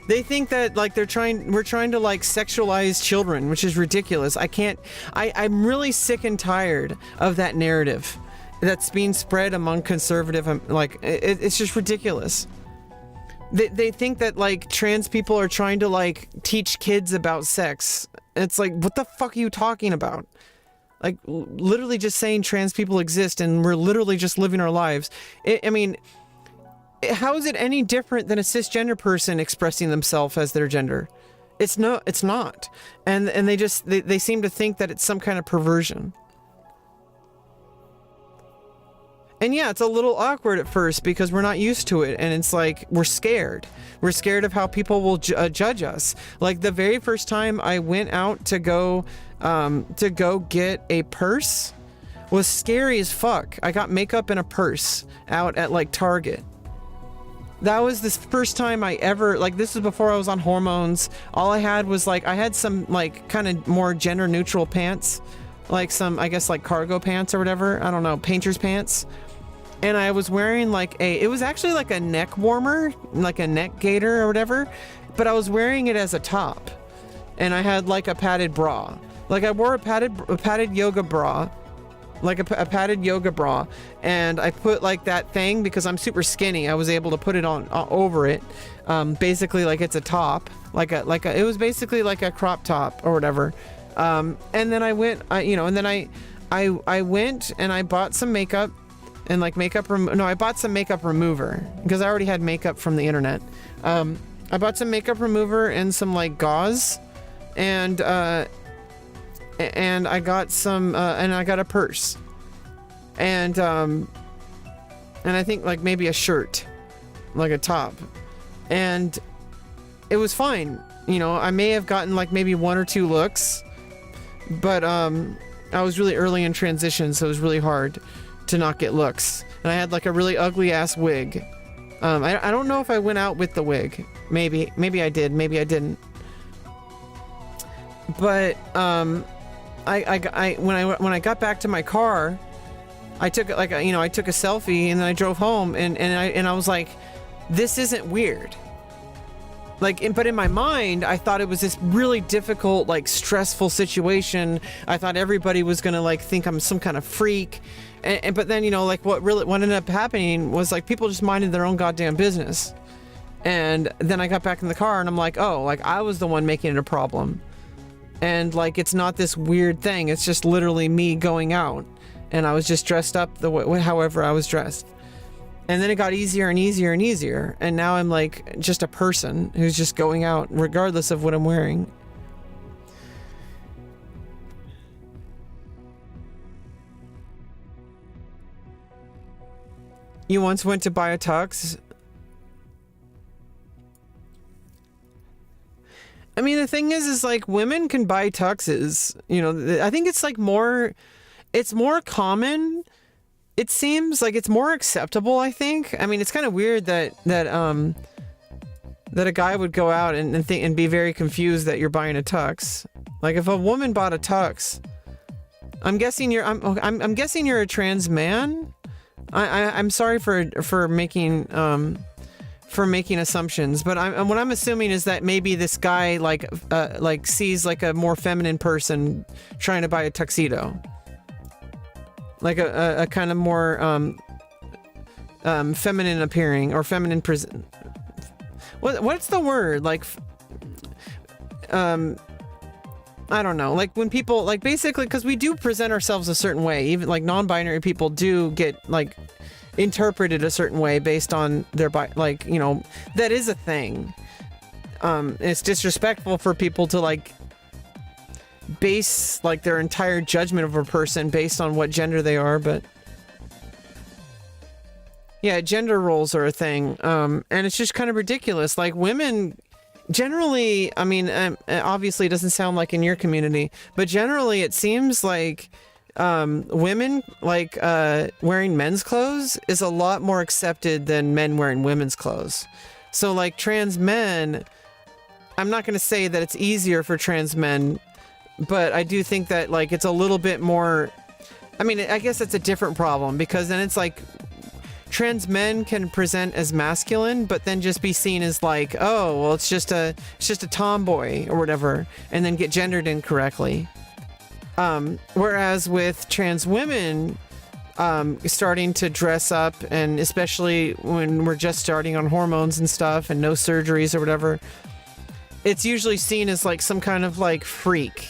They think that like we're trying to like sexualize children, which is ridiculous. I'm really sick and tired of that narrative that's being spread among conservative, like it's just ridiculous. They think that like trans people are trying to like teach kids about sex. It's like, what the fuck are you talking about? Like literally just saying trans people exist and we're literally just living our lives. I mean, how is it any different than a cisgender person expressing themselves as their gender? It's not. And they seem to think that it's some kind of perversion. And yeah, it's a little awkward at first because we're not used to it. And it's like, we're scared. We're scared of how people will judge us. Like the very first time I went out to go get a purse was scary as fuck. I got makeup in a purse out at like Target. That was the first time I ever, like, this was before I was on hormones. All I had was like, I had some like kind of more gender neutral pants, like some, I guess like cargo pants or whatever. I don't know, painter's pants. And I was wearing like it was actually like a neck warmer, like a neck gaiter or whatever, but I was wearing it as a top. And I had like a padded bra. Like I wore a padded yoga bra. Like a padded yoga bra, and I put like that thing because I'm super skinny. I was able to put it on over it, basically like it's a top, it was basically like a crop top or whatever. And then I went, I went and I bought some makeup and like I bought some makeup remover because I already had makeup from the internet. I bought some makeup remover and some like gauze, and I got some, and I got a purse, and I think like maybe a shirt, like a top, and it was fine. You know, I may have gotten like maybe 1 or 2 looks, but I was really early in transition, so it was really hard to not get looks. And I had like a really ugly ass wig. I don't know if I went out with the wig. Maybe I did. Maybe I didn't. But when I got back to my car, I took like I took a selfie and then I drove home and I was like, this isn't weird. Like, but in my mind, I thought it was this really difficult, like stressful situation. I thought everybody was gonna like think I'm some kind of freak. But then, like what ended up happening was like people just minded their own goddamn business. And then I got back in the car and I'm like, oh, like I was the one making it a problem. And like, it's not this weird thing. It's just literally me going out. And I was just dressed up however I was dressed. And then it got easier and easier and easier. And now I'm like just a person who's just going out regardless of what I'm wearing. You once went to buy a tux? I mean, the thing is like women can buy tuxes. I think it's like it's more common. It seems like it's more acceptable, I think. I mean, it's kind of weird that a guy would go out and think and be very confused that you're buying a tux. Like if a woman bought a tux, I'm guessing you're a trans man. I'm sorry for making assumptions, but what I'm assuming is that maybe this guy like sees like a more feminine person trying to buy a tuxedo, like a kind of more feminine appearing or feminine present. What's the word, like I don't know, like when people like basically, because we do present ourselves a certain way, even like non-binary people do get like interpreted a certain way based on their that is a thing. It's disrespectful for people to like base like their entire judgment of a person based on what gender they are, but yeah, gender roles are a thing. And it's just kind of ridiculous. Like women Generally, I mean, obviously it doesn't sound like in your community, but generally it seems like women like wearing men's clothes is a lot more accepted than men wearing women's clothes. So like trans men, I'm not going to say that it's easier for trans men, but I do think that like it's a little bit more, I mean, I guess it's a different problem because then it's like trans men can present as masculine, but then just be seen as like, oh, well, it's just a tomboy or whatever, and then get gendered incorrectly. Whereas with trans women, starting to dress up, and especially when we're just starting on hormones and stuff and no surgeries or whatever, it's usually seen as like some kind of like freak.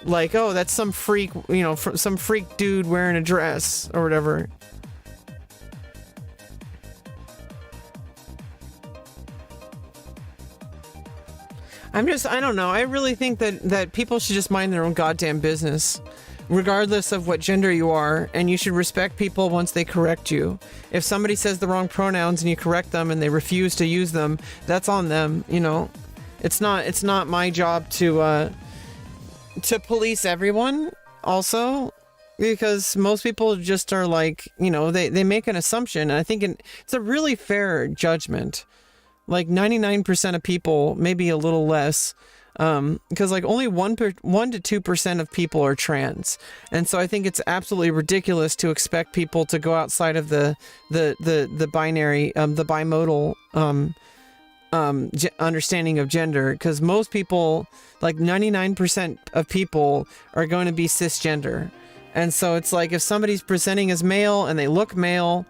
Like, oh, that's some freak, you know, some freak dude wearing a dress or whatever. I don't know. I really think that people should just mind their own goddamn business, regardless of what gender you are, and you should respect people once they correct you. If somebody says the wrong pronouns and you correct them and they refuse to use them, that's on them, you know. It's not my job to police everyone also, because most people just are like, you know, they make an assumption, and I think it's a really fair judgment. Like 99% of people, maybe a little less, because like only 1 to 2% of people are trans, and so I think it's absolutely ridiculous to expect people to go outside of the binary, the bimodal understanding of gender, because most people, like 99% of people, are going to be cisgender, and so it's like if somebody's presenting as male and they look male,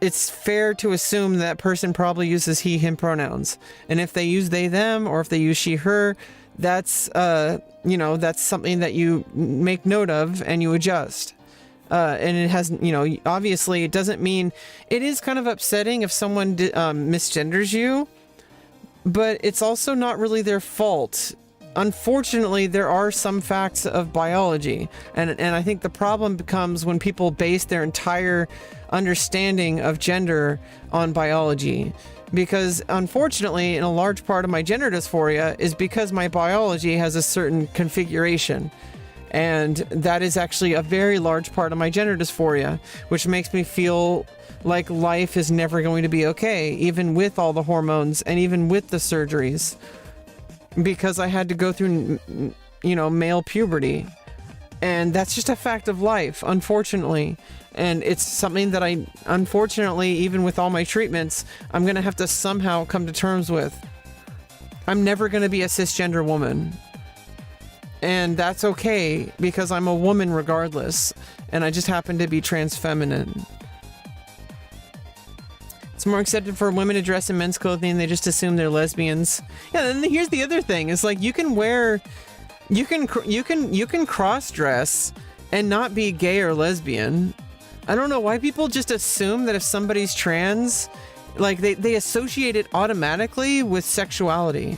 it's fair to assume that person probably uses he, him pronouns. And if they use they, them, or if they use she, her, that's, you know, that's something that you make note of and you adjust. And it has, you know, obviously it doesn't mean, it is kind of upsetting if someone misgenders you, but it's also not really their fault. Unfortunately, there are some facts of biology, and I think the problem becomes when people base their entire understanding of gender on biology, because unfortunately, in a large part of my gender dysphoria is because my biology has a certain configuration, and that is actually a very large part of my gender dysphoria, which makes me feel like life is never going to be okay, even with all the hormones and even with the surgeries. Because I had to go through, you know, male puberty. And that's just a fact of life, unfortunately. And it's something that I, unfortunately, even with all my treatments, I'm going to have to somehow come to terms with. I'm never going to be a cisgender woman. And that's okay, because I'm a woman regardless. And I just happen to be trans feminine. It's more accepted for women to dress in men's clothing. They just assume they're lesbians. Yeah, and here's the other thing. It's like you can cross dress and not be gay or lesbian. I don't know why people just assume that if somebody's trans, like they associate it automatically with sexuality.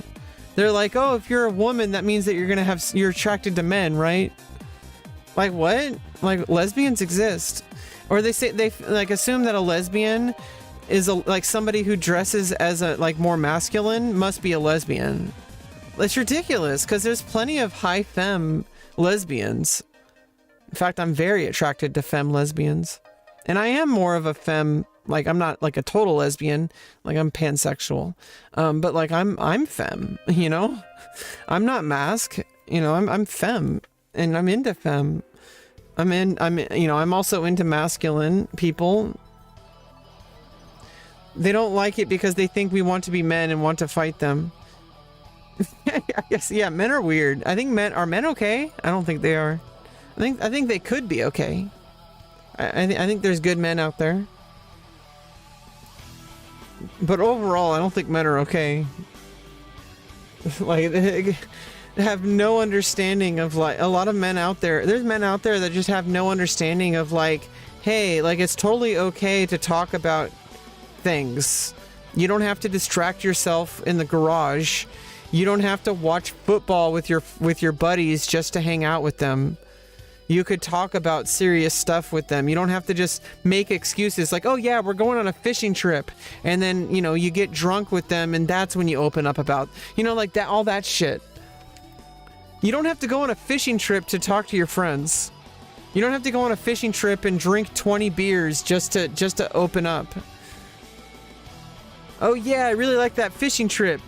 They're like, oh, if you're a woman, that means that you're attracted to men, right? Like what? Like lesbians exist. Or they like assume that a lesbian is like somebody who dresses as a like more masculine must be a lesbian. It's ridiculous, because there's plenty of high femme lesbians. In fact, I'm very attracted to femme lesbians, and I am more of a femme. Like I'm not like a total lesbian. Like I'm pansexual, but like I'm femme. You know, I'm not masc. You know, I'm femme, and I'm into femme. I'm also into masculine people. They don't like it because they think we want to be men and want to fight them. I guess, yeah, men are weird. I think are men okay? I don't think they are. I think they could be okay. I think there's good men out there. But overall, I don't think men are okay. Like, they have no understanding of, like, a lot of men out there. There's men out there that just have no understanding of, like, hey, like, it's totally okay to talk about things. You don't have to distract yourself in the garage. You don't have to watch football with your buddies just to hang out with them. You could talk about serious stuff with them. You don't have to just make excuses like, oh yeah, we're going on a fishing trip. And then, you know, you get drunk with them and that's when you open up about, you know, like that, all that shit. You don't have to go on a fishing trip to talk to your friends. You don't have to go on a fishing trip and drink 20 beers just to open up. Oh yeah, I really like that fishing trip.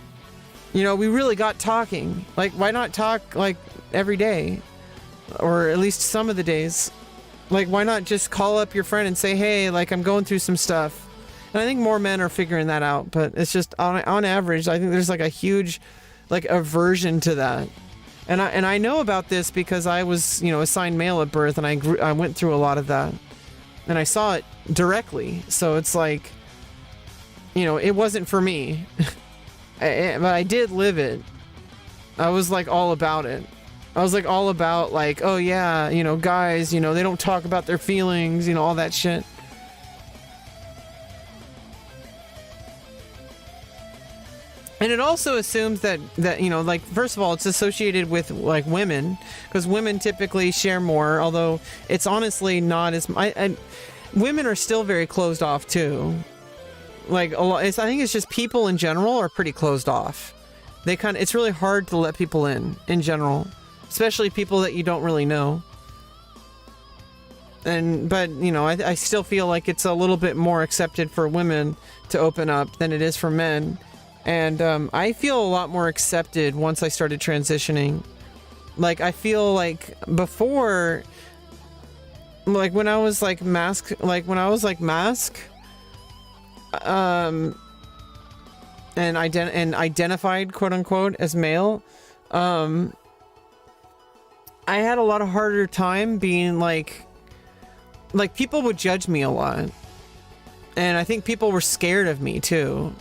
You know, we really got talking. Like, why not talk like every day? Or at least some of the days. Like, why not just call up your friend and say, hey, like, I'm going through some stuff. And I think more men are figuring that out, but it's just on average, I think there's like a huge like aversion to that. And I know about this because I was, you know, assigned male at birth, and I went through a lot of that. And I saw it directly. So it's like, you know, it wasn't for me. But I did live it. I was like all about it. I was like all about like, oh yeah, you know, guys, you know, they don't talk about their feelings, you know, all that shit. And it also assumes that you know, like, first of all, it's associated with like women, because women typically share more, although it's honestly not as women are still very closed off too. Like a lot, I think it's just people in general are pretty closed off. It's really hard to let people in general. Especially people that you don't really know. But, you know, I still feel like it's a little bit more accepted for women to open up than it is for men. And I feel a lot more accepted once I started transitioning. Like, I feel like before, like when I was like mask, and identified, quote unquote, as male, I had a lot of harder time being like people would judge me a lot. And I think people were scared of me too.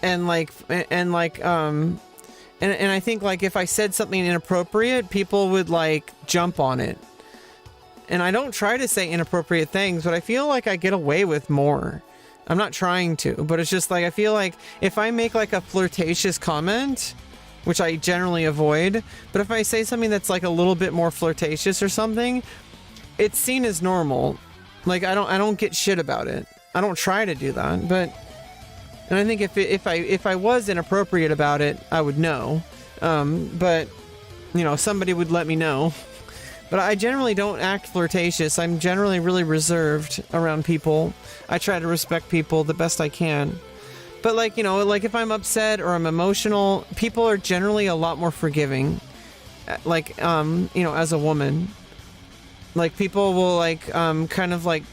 And I think like if I said something inappropriate, people would like jump on it. And I don't try to say inappropriate things, but I feel like I get away with more. I'm not trying to, but it's just like I feel like if I make like a flirtatious comment, which I generally avoid, but if I say something that's like a little bit more flirtatious or something, it's seen as normal. Like I don't get shit about it. I don't try to do that, and I think if I was inappropriate about it, I would know. But you know, somebody would let me know. But I generally don't act flirtatious. I'm generally really reserved around people. I try to respect people the best I can. But like, you know, like if I'm upset or I'm emotional, people are generally a lot more forgiving. Like, you know, as a woman, like people will like, kind of like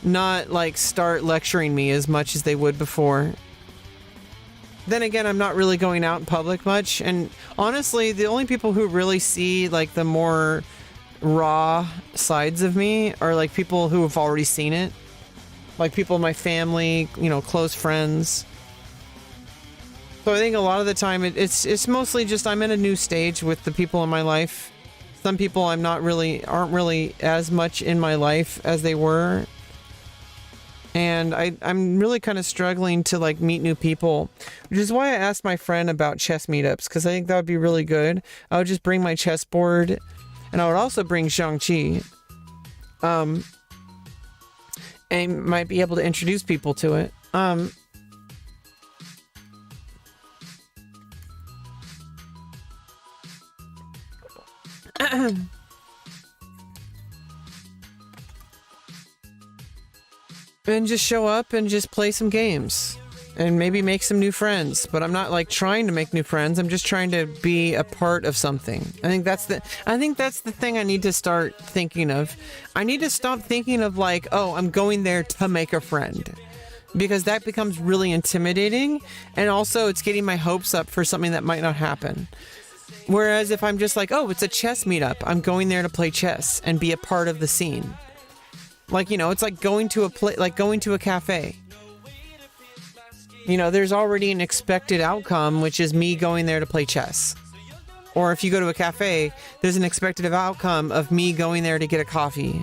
not like start lecturing me as much as they would before. Then again, I'm not really going out in public much. And honestly, the only people who really see like the more raw sides of me are like people who have already seen it. Like people in my family, you know, close friends. So I think a lot of the time it's mostly just I'm in a new stage with the people in my life. Some people aren't really as much in my life as they were. And I'm really kind of struggling to like meet new people, which is why I asked my friend about chess meetups, because I think that would be really good. I would just bring my chessboard, and I would also bring XiangQi. And might be able to introduce people to it. And just show up and just play some games and maybe make some new friends. But I'm not like trying to make new friends. I'm just trying to be a part of something. I think that's the thing I need to start thinking of. I need to stop thinking of like, oh, I'm going there to make a friend, because that becomes really intimidating. And also it's getting my hopes up for something that might not happen. Whereas if I'm just like, oh, it's a chess meetup, I'm going there to play chess and be a part of the scene. Like, you know, it's like going to a cafe. You know, there's already an expected outcome, which is me going there to play chess. Or if you go to a cafe, there's an expected outcome of me going there to get a coffee.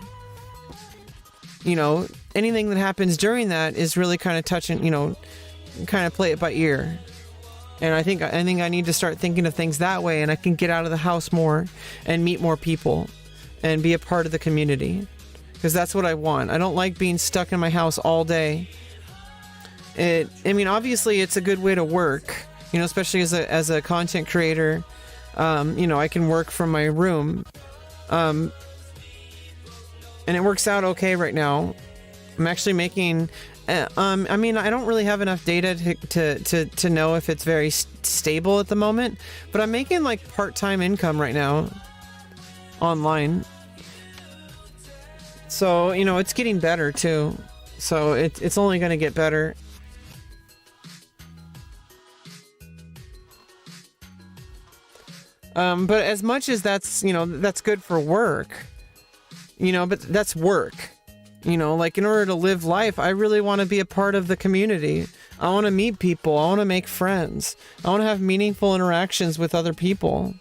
You know, anything that happens during that is really kind of touching, you know, kind of play it by ear. And I think I need to start thinking of things that way, and I can get out of the house more and meet more people and be a part of the community, because that's what I want. I don't like being stuck in my house all day. I mean, obviously it's a good way to work, you know, especially as a content creator. You know, I can work from my room, and it works out okay right now. I'm actually making, I mean, I don't really have enough data to know if it's very stable at the moment, but I'm making like part-time income right now online. So, you know, it's getting better too. So it's only going to get better. But as much as that's, you know, that's good for work, you know, but that's work. You know, like in order to live life, I really want to be a part of the community. I want to meet people. I want to make friends. I want to have meaningful interactions with other people.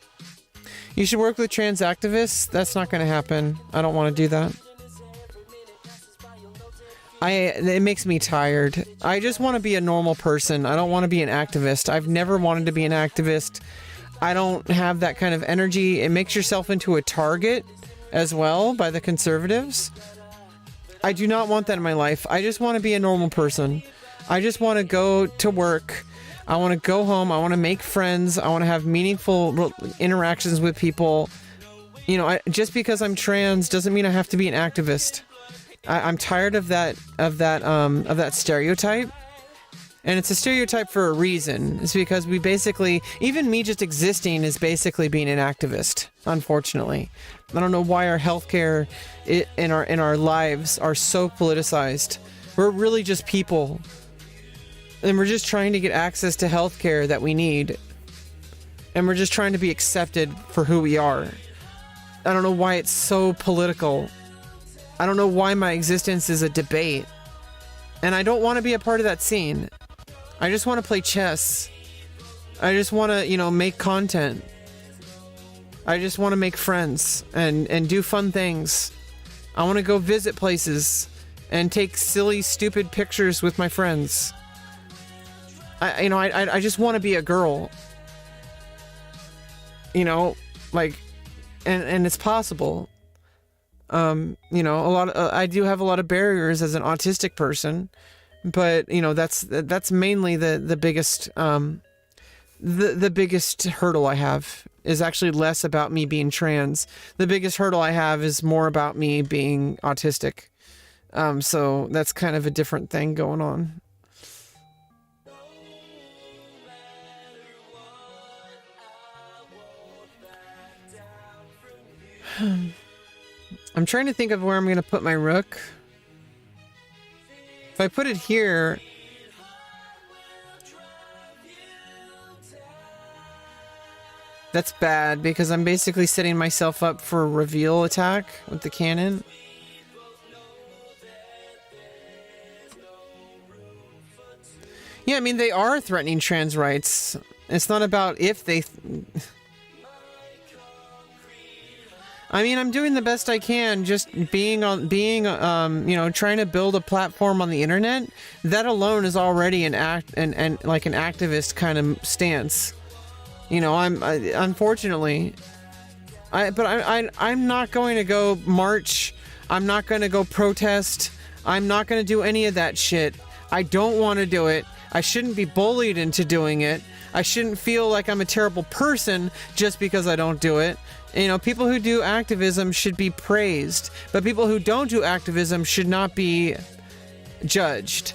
You should work with trans activists. That's not going to happen. I don't want to do that. It makes me tired. I just want to be a normal person. I don't want to be an activist. I've never wanted to be an activist. I don't have that kind of energy. It makes yourself into a target as well by the conservatives. I do not want that in my life. I just want to be a normal person. I just want to go to work. I want to go home. I want to make friends. I want to have meaningful interactions with people. You know, just because I'm trans doesn't mean I have to be an activist. I'm tired of that stereotype. And it's a stereotype for a reason. It's because we basically, even me just existing is basically being an activist, unfortunately. I don't know why our healthcare in our lives are so politicized. We're really just people. And we're just trying to get access to healthcare that we need. And we're just trying to be accepted for who we are. I don't know why it's so political. I don't know why my existence is a debate. And I don't want to be a part of that scene. I just want to play chess. I just want to, you know, make content. I just want to make friends and do fun things. I want to go visit places and take silly, stupid pictures with my friends. I just want to be a girl. You know, like, and it's possible. You know, I do have a lot of barriers as an autistic person. But, you know, that's mainly the biggest the biggest hurdle I have is actually less about me being trans. The biggest hurdle I have is more about me being autistic. So that's kind of a different thing going on. I'm trying to think of where I'm going to put my rook. If I put it here, that's bad because I'm basically setting myself up for a reveal attack with the cannon. Yeah, I mean, they are threatening trans rights. It's not about if they... I mean, I'm doing the best I can, just being, you know, trying to build a platform on the internet. That alone is already an like an activist kind of stance. You know, unfortunately, I'm not going to go march. I'm not going to go protest. I'm not going to do any of that shit. I don't want to do it. I shouldn't be bullied into doing it. I shouldn't feel like I'm a terrible person just because I don't do it. You know, people who do activism should be praised, but people who don't do activism should not be judged.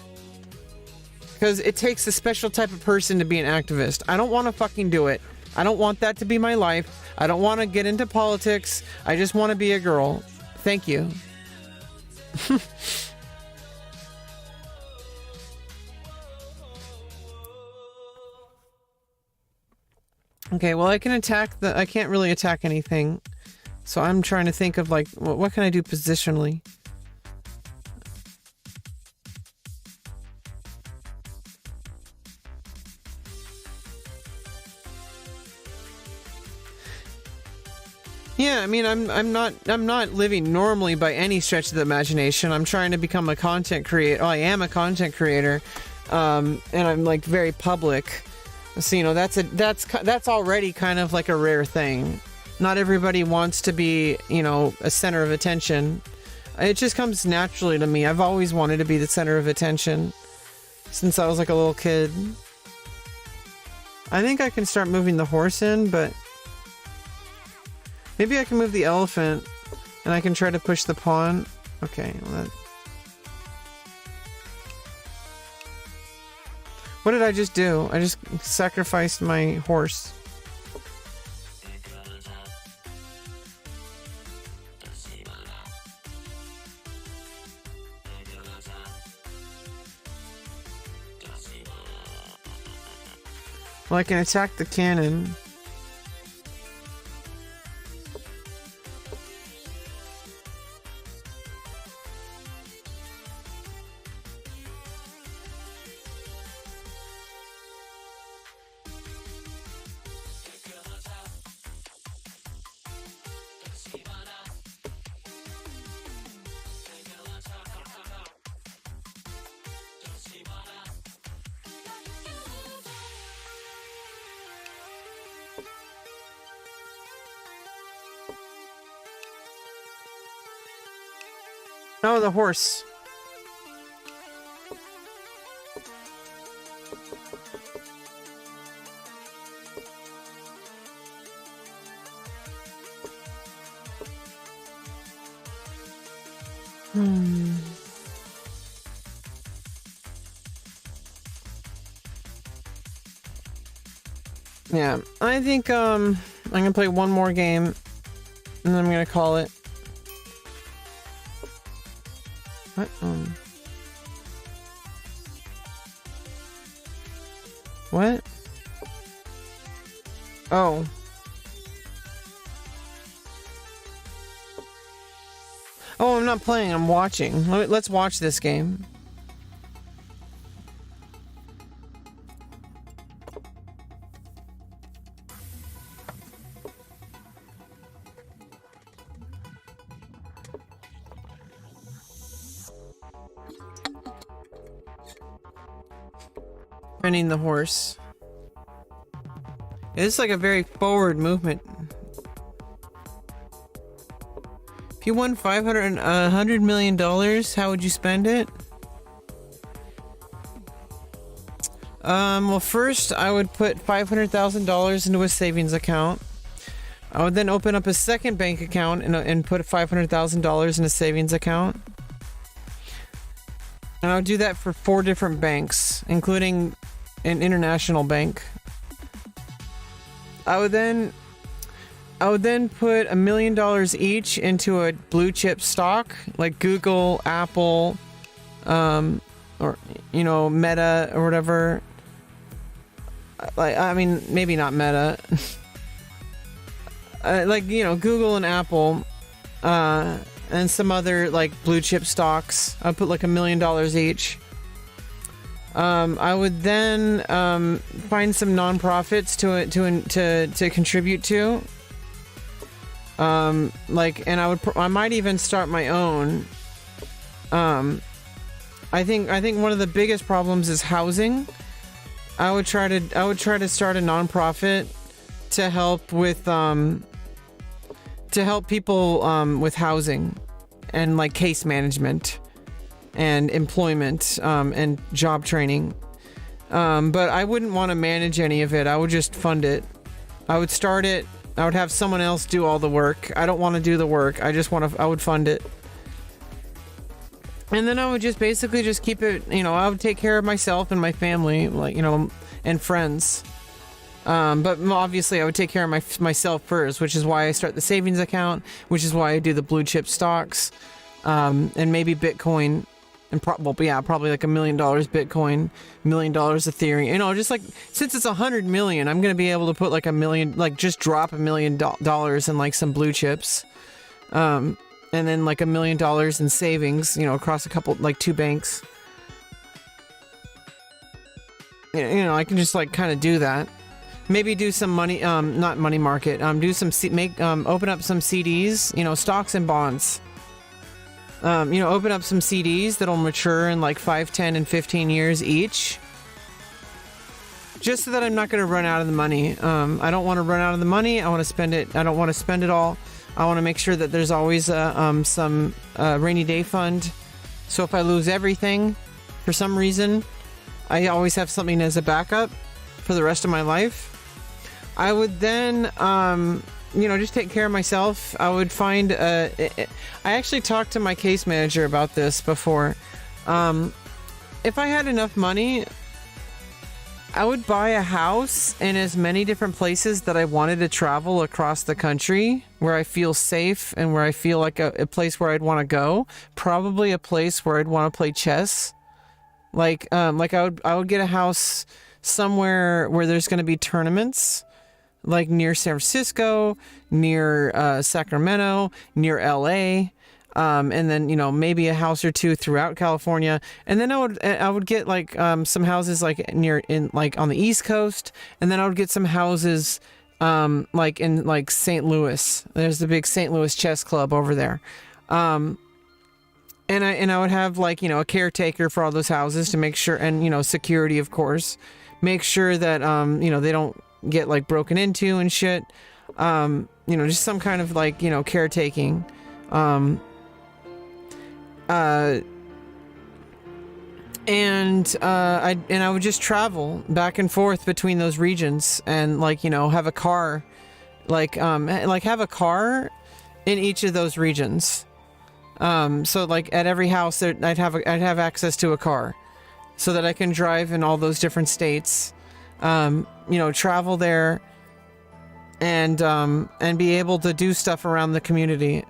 Because it takes a special type of person to be an activist. I don't want to fucking do it. I don't want that to be my life. I don't want to get into politics. I just want to be a girl. Thank you. Okay, well, I can't really attack anything. So I'm trying to think of, like, what can I do positionally? Yeah, I mean, I'm not living normally by any stretch of the imagination. I'm trying to become a content creator. Oh, I am a content creator. And I'm, like, very public. So, you know, that's already kind of like a rare thing. Not everybody wants to be, you know, a center of attention. It just comes naturally to me. I've always wanted to be the center of attention since I was like a little kid. I think I can start moving the horse in, but maybe I can move the elephant and I can try to push the pawn. Okay. What did I just do? I just sacrificed my horse. Well, I can attack the cannon. Oh, the horse. Yeah, I think I'm gonna play one more game and then I'm gonna call it. What? What? Oh. Oh, I'm not playing, I'm watching. Let's watch this game. Running the horse. It's like a very forward movement. If you won $100 million, how would you spend it? Well, first I would put $500,000 into a savings account. I would then open up a second bank account and put $500,000 in a savings account. And I would do that for 4 different banks, including an international bank. I would then put $1 million each into a blue chip stock like Google, Apple, or you know, Meta or whatever. Like, I mean, maybe not Meta. Like, you know, Google and Apple, and some other like blue chip stocks. I'd put like $1 million each. I would then find some nonprofits to contribute to. Like, and I might even start my own. I think one of the biggest problems is housing. I would try to start a nonprofit to help with people with housing and like case management and employment and job training. But I wouldn't want to manage any of it. I would just fund it. I would start it. I would have someone else do all the work. I don't want to do the work. I would fund it. And then I would just basically just keep it, you know, I would take care of myself and my family, like, you know, and friends. But obviously I would take care of myself first, which is why I start the savings account, which is why I do the blue chip stocks, and maybe Bitcoin, and probably like $1 million Bitcoin, $1 million Ethereum, you know, just like, since it's 100 million, I'm going to be able to put like $1 million, like just drop $1 million in like some blue chips. And then like $1 million in savings, you know, across a couple, like 2 banks. You know, I can just like kind of do that. Maybe do some money, not money market. Do some open up some CDs, you know, stocks and bonds. You know, open up some CDs that'll mature in like 5, 10, and 15 years each. just so that I'm not going to run out of the money. I don't want to run out of the money. I want to spend it. I don't want to spend it all. I want to make sure that there's always some rainy day fund. So if I lose everything for some reason, I always have something as a backup for the rest of my life. I would then, just take care of myself. I would find, I actually talked to my case manager about this before. If I had enough money, I would buy a house in as many different places that I wanted to travel across the country, where I feel safe and where I feel like a place where I'd want to go. Probably a place where I'd want to play chess. Like I would get a house somewhere where there's going to be tournaments, like near San Francisco, near Sacramento, near LA. And then, maybe a house or two throughout California. And then I would get like, some houses like on the East Coast. And then I would get some houses, like in like St. Louis. There's the big St. Louis chess club over there. And I would have like, a caretaker for all those houses to make sure, and, security, of course, make sure that, they don't get like broken into and shit. Just some kind of like, caretaking. I would just travel back and forth between those regions and have a car, have a car in each of those regions. So like at every house I'd have access to a car so that I can drive in all those different states, travel there and be able to do stuff around the community.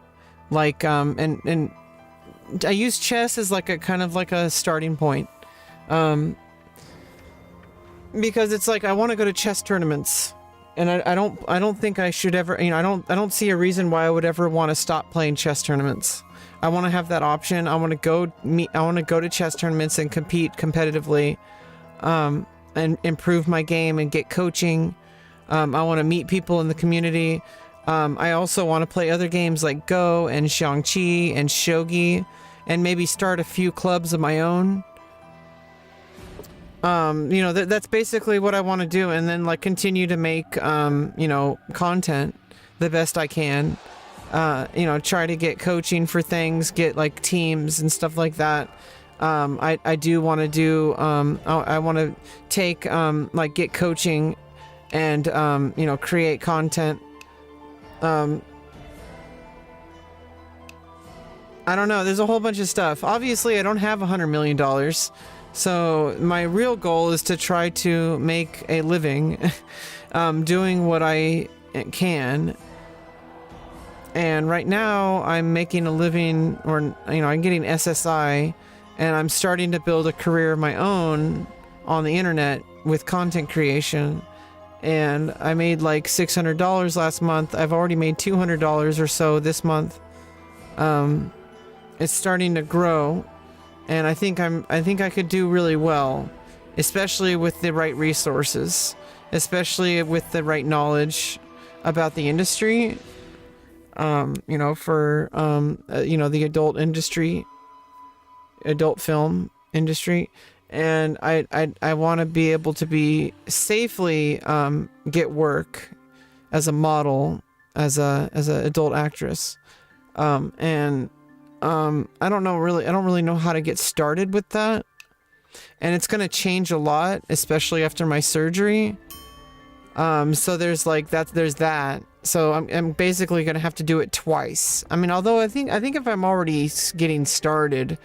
And I use chess as like a kind of like a starting point, because it's like I want to go to chess tournaments, and I don't think I should ever, I don't see a reason why I would ever want to stop playing chess tournaments. I want to have that option. I want to go to chess tournaments and compete competitively, and improve my game and get coaching. I want to meet people in the community. I also want to play other games like Go and XiangQi and Shogi, and maybe start a few clubs of my own. That's basically what I want to do, and then like continue to make content the best I can. Try to get coaching for things, get like teams and stuff like that. I do want to do. I want to take get coaching and create content. I don't know. There's a whole bunch of stuff. Obviously, I don't have $100 million. So my real goal is to try to make a living doing what I can. And right now I'm making a living, or, I'm getting SSI, and I'm starting to build a career of my own on the internet with content creation. And I made like $600 last month. I've already made $200 or so this month. It's starting to grow, and I think I could do really well, especially with the right resources, especially with the right knowledge about the industry. For the adult film industry. And I want to be able to be safely get work as a model, as a adult actress, I don't really know how to get started with that, and it's gonna change a lot, especially after my surgery. So there's that. So I'm basically gonna have to do it twice. I mean, although I think if I'm already getting started,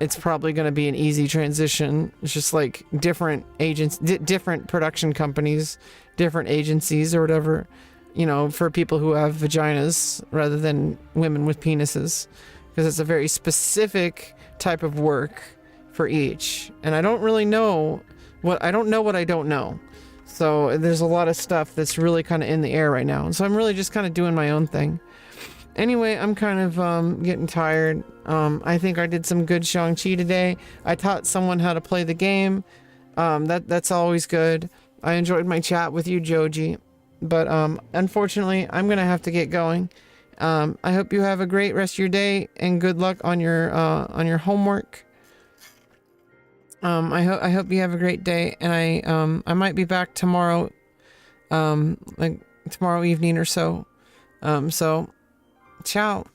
it's probably going to be an easy transition. It's just like different agents, different production companies, different agencies or whatever, for people who have vaginas rather than women with penises, because it's a very specific type of work for each. And I don't really know what I don't know. So there's a lot of stuff that's really kind of in the air right now. And so I'm really just kind of doing my own thing. Anyway, I'm kind of getting tired. I think I did some good XiangQi today. I taught someone how to play the game. That's always good. I enjoyed my chat with you, Joji. But unfortunately, I'm going to have to get going. I hope you have a great rest of your day and good luck on your homework. I hope you have a great day, and I might be back tomorrow, like tomorrow evening or so. So, ciao.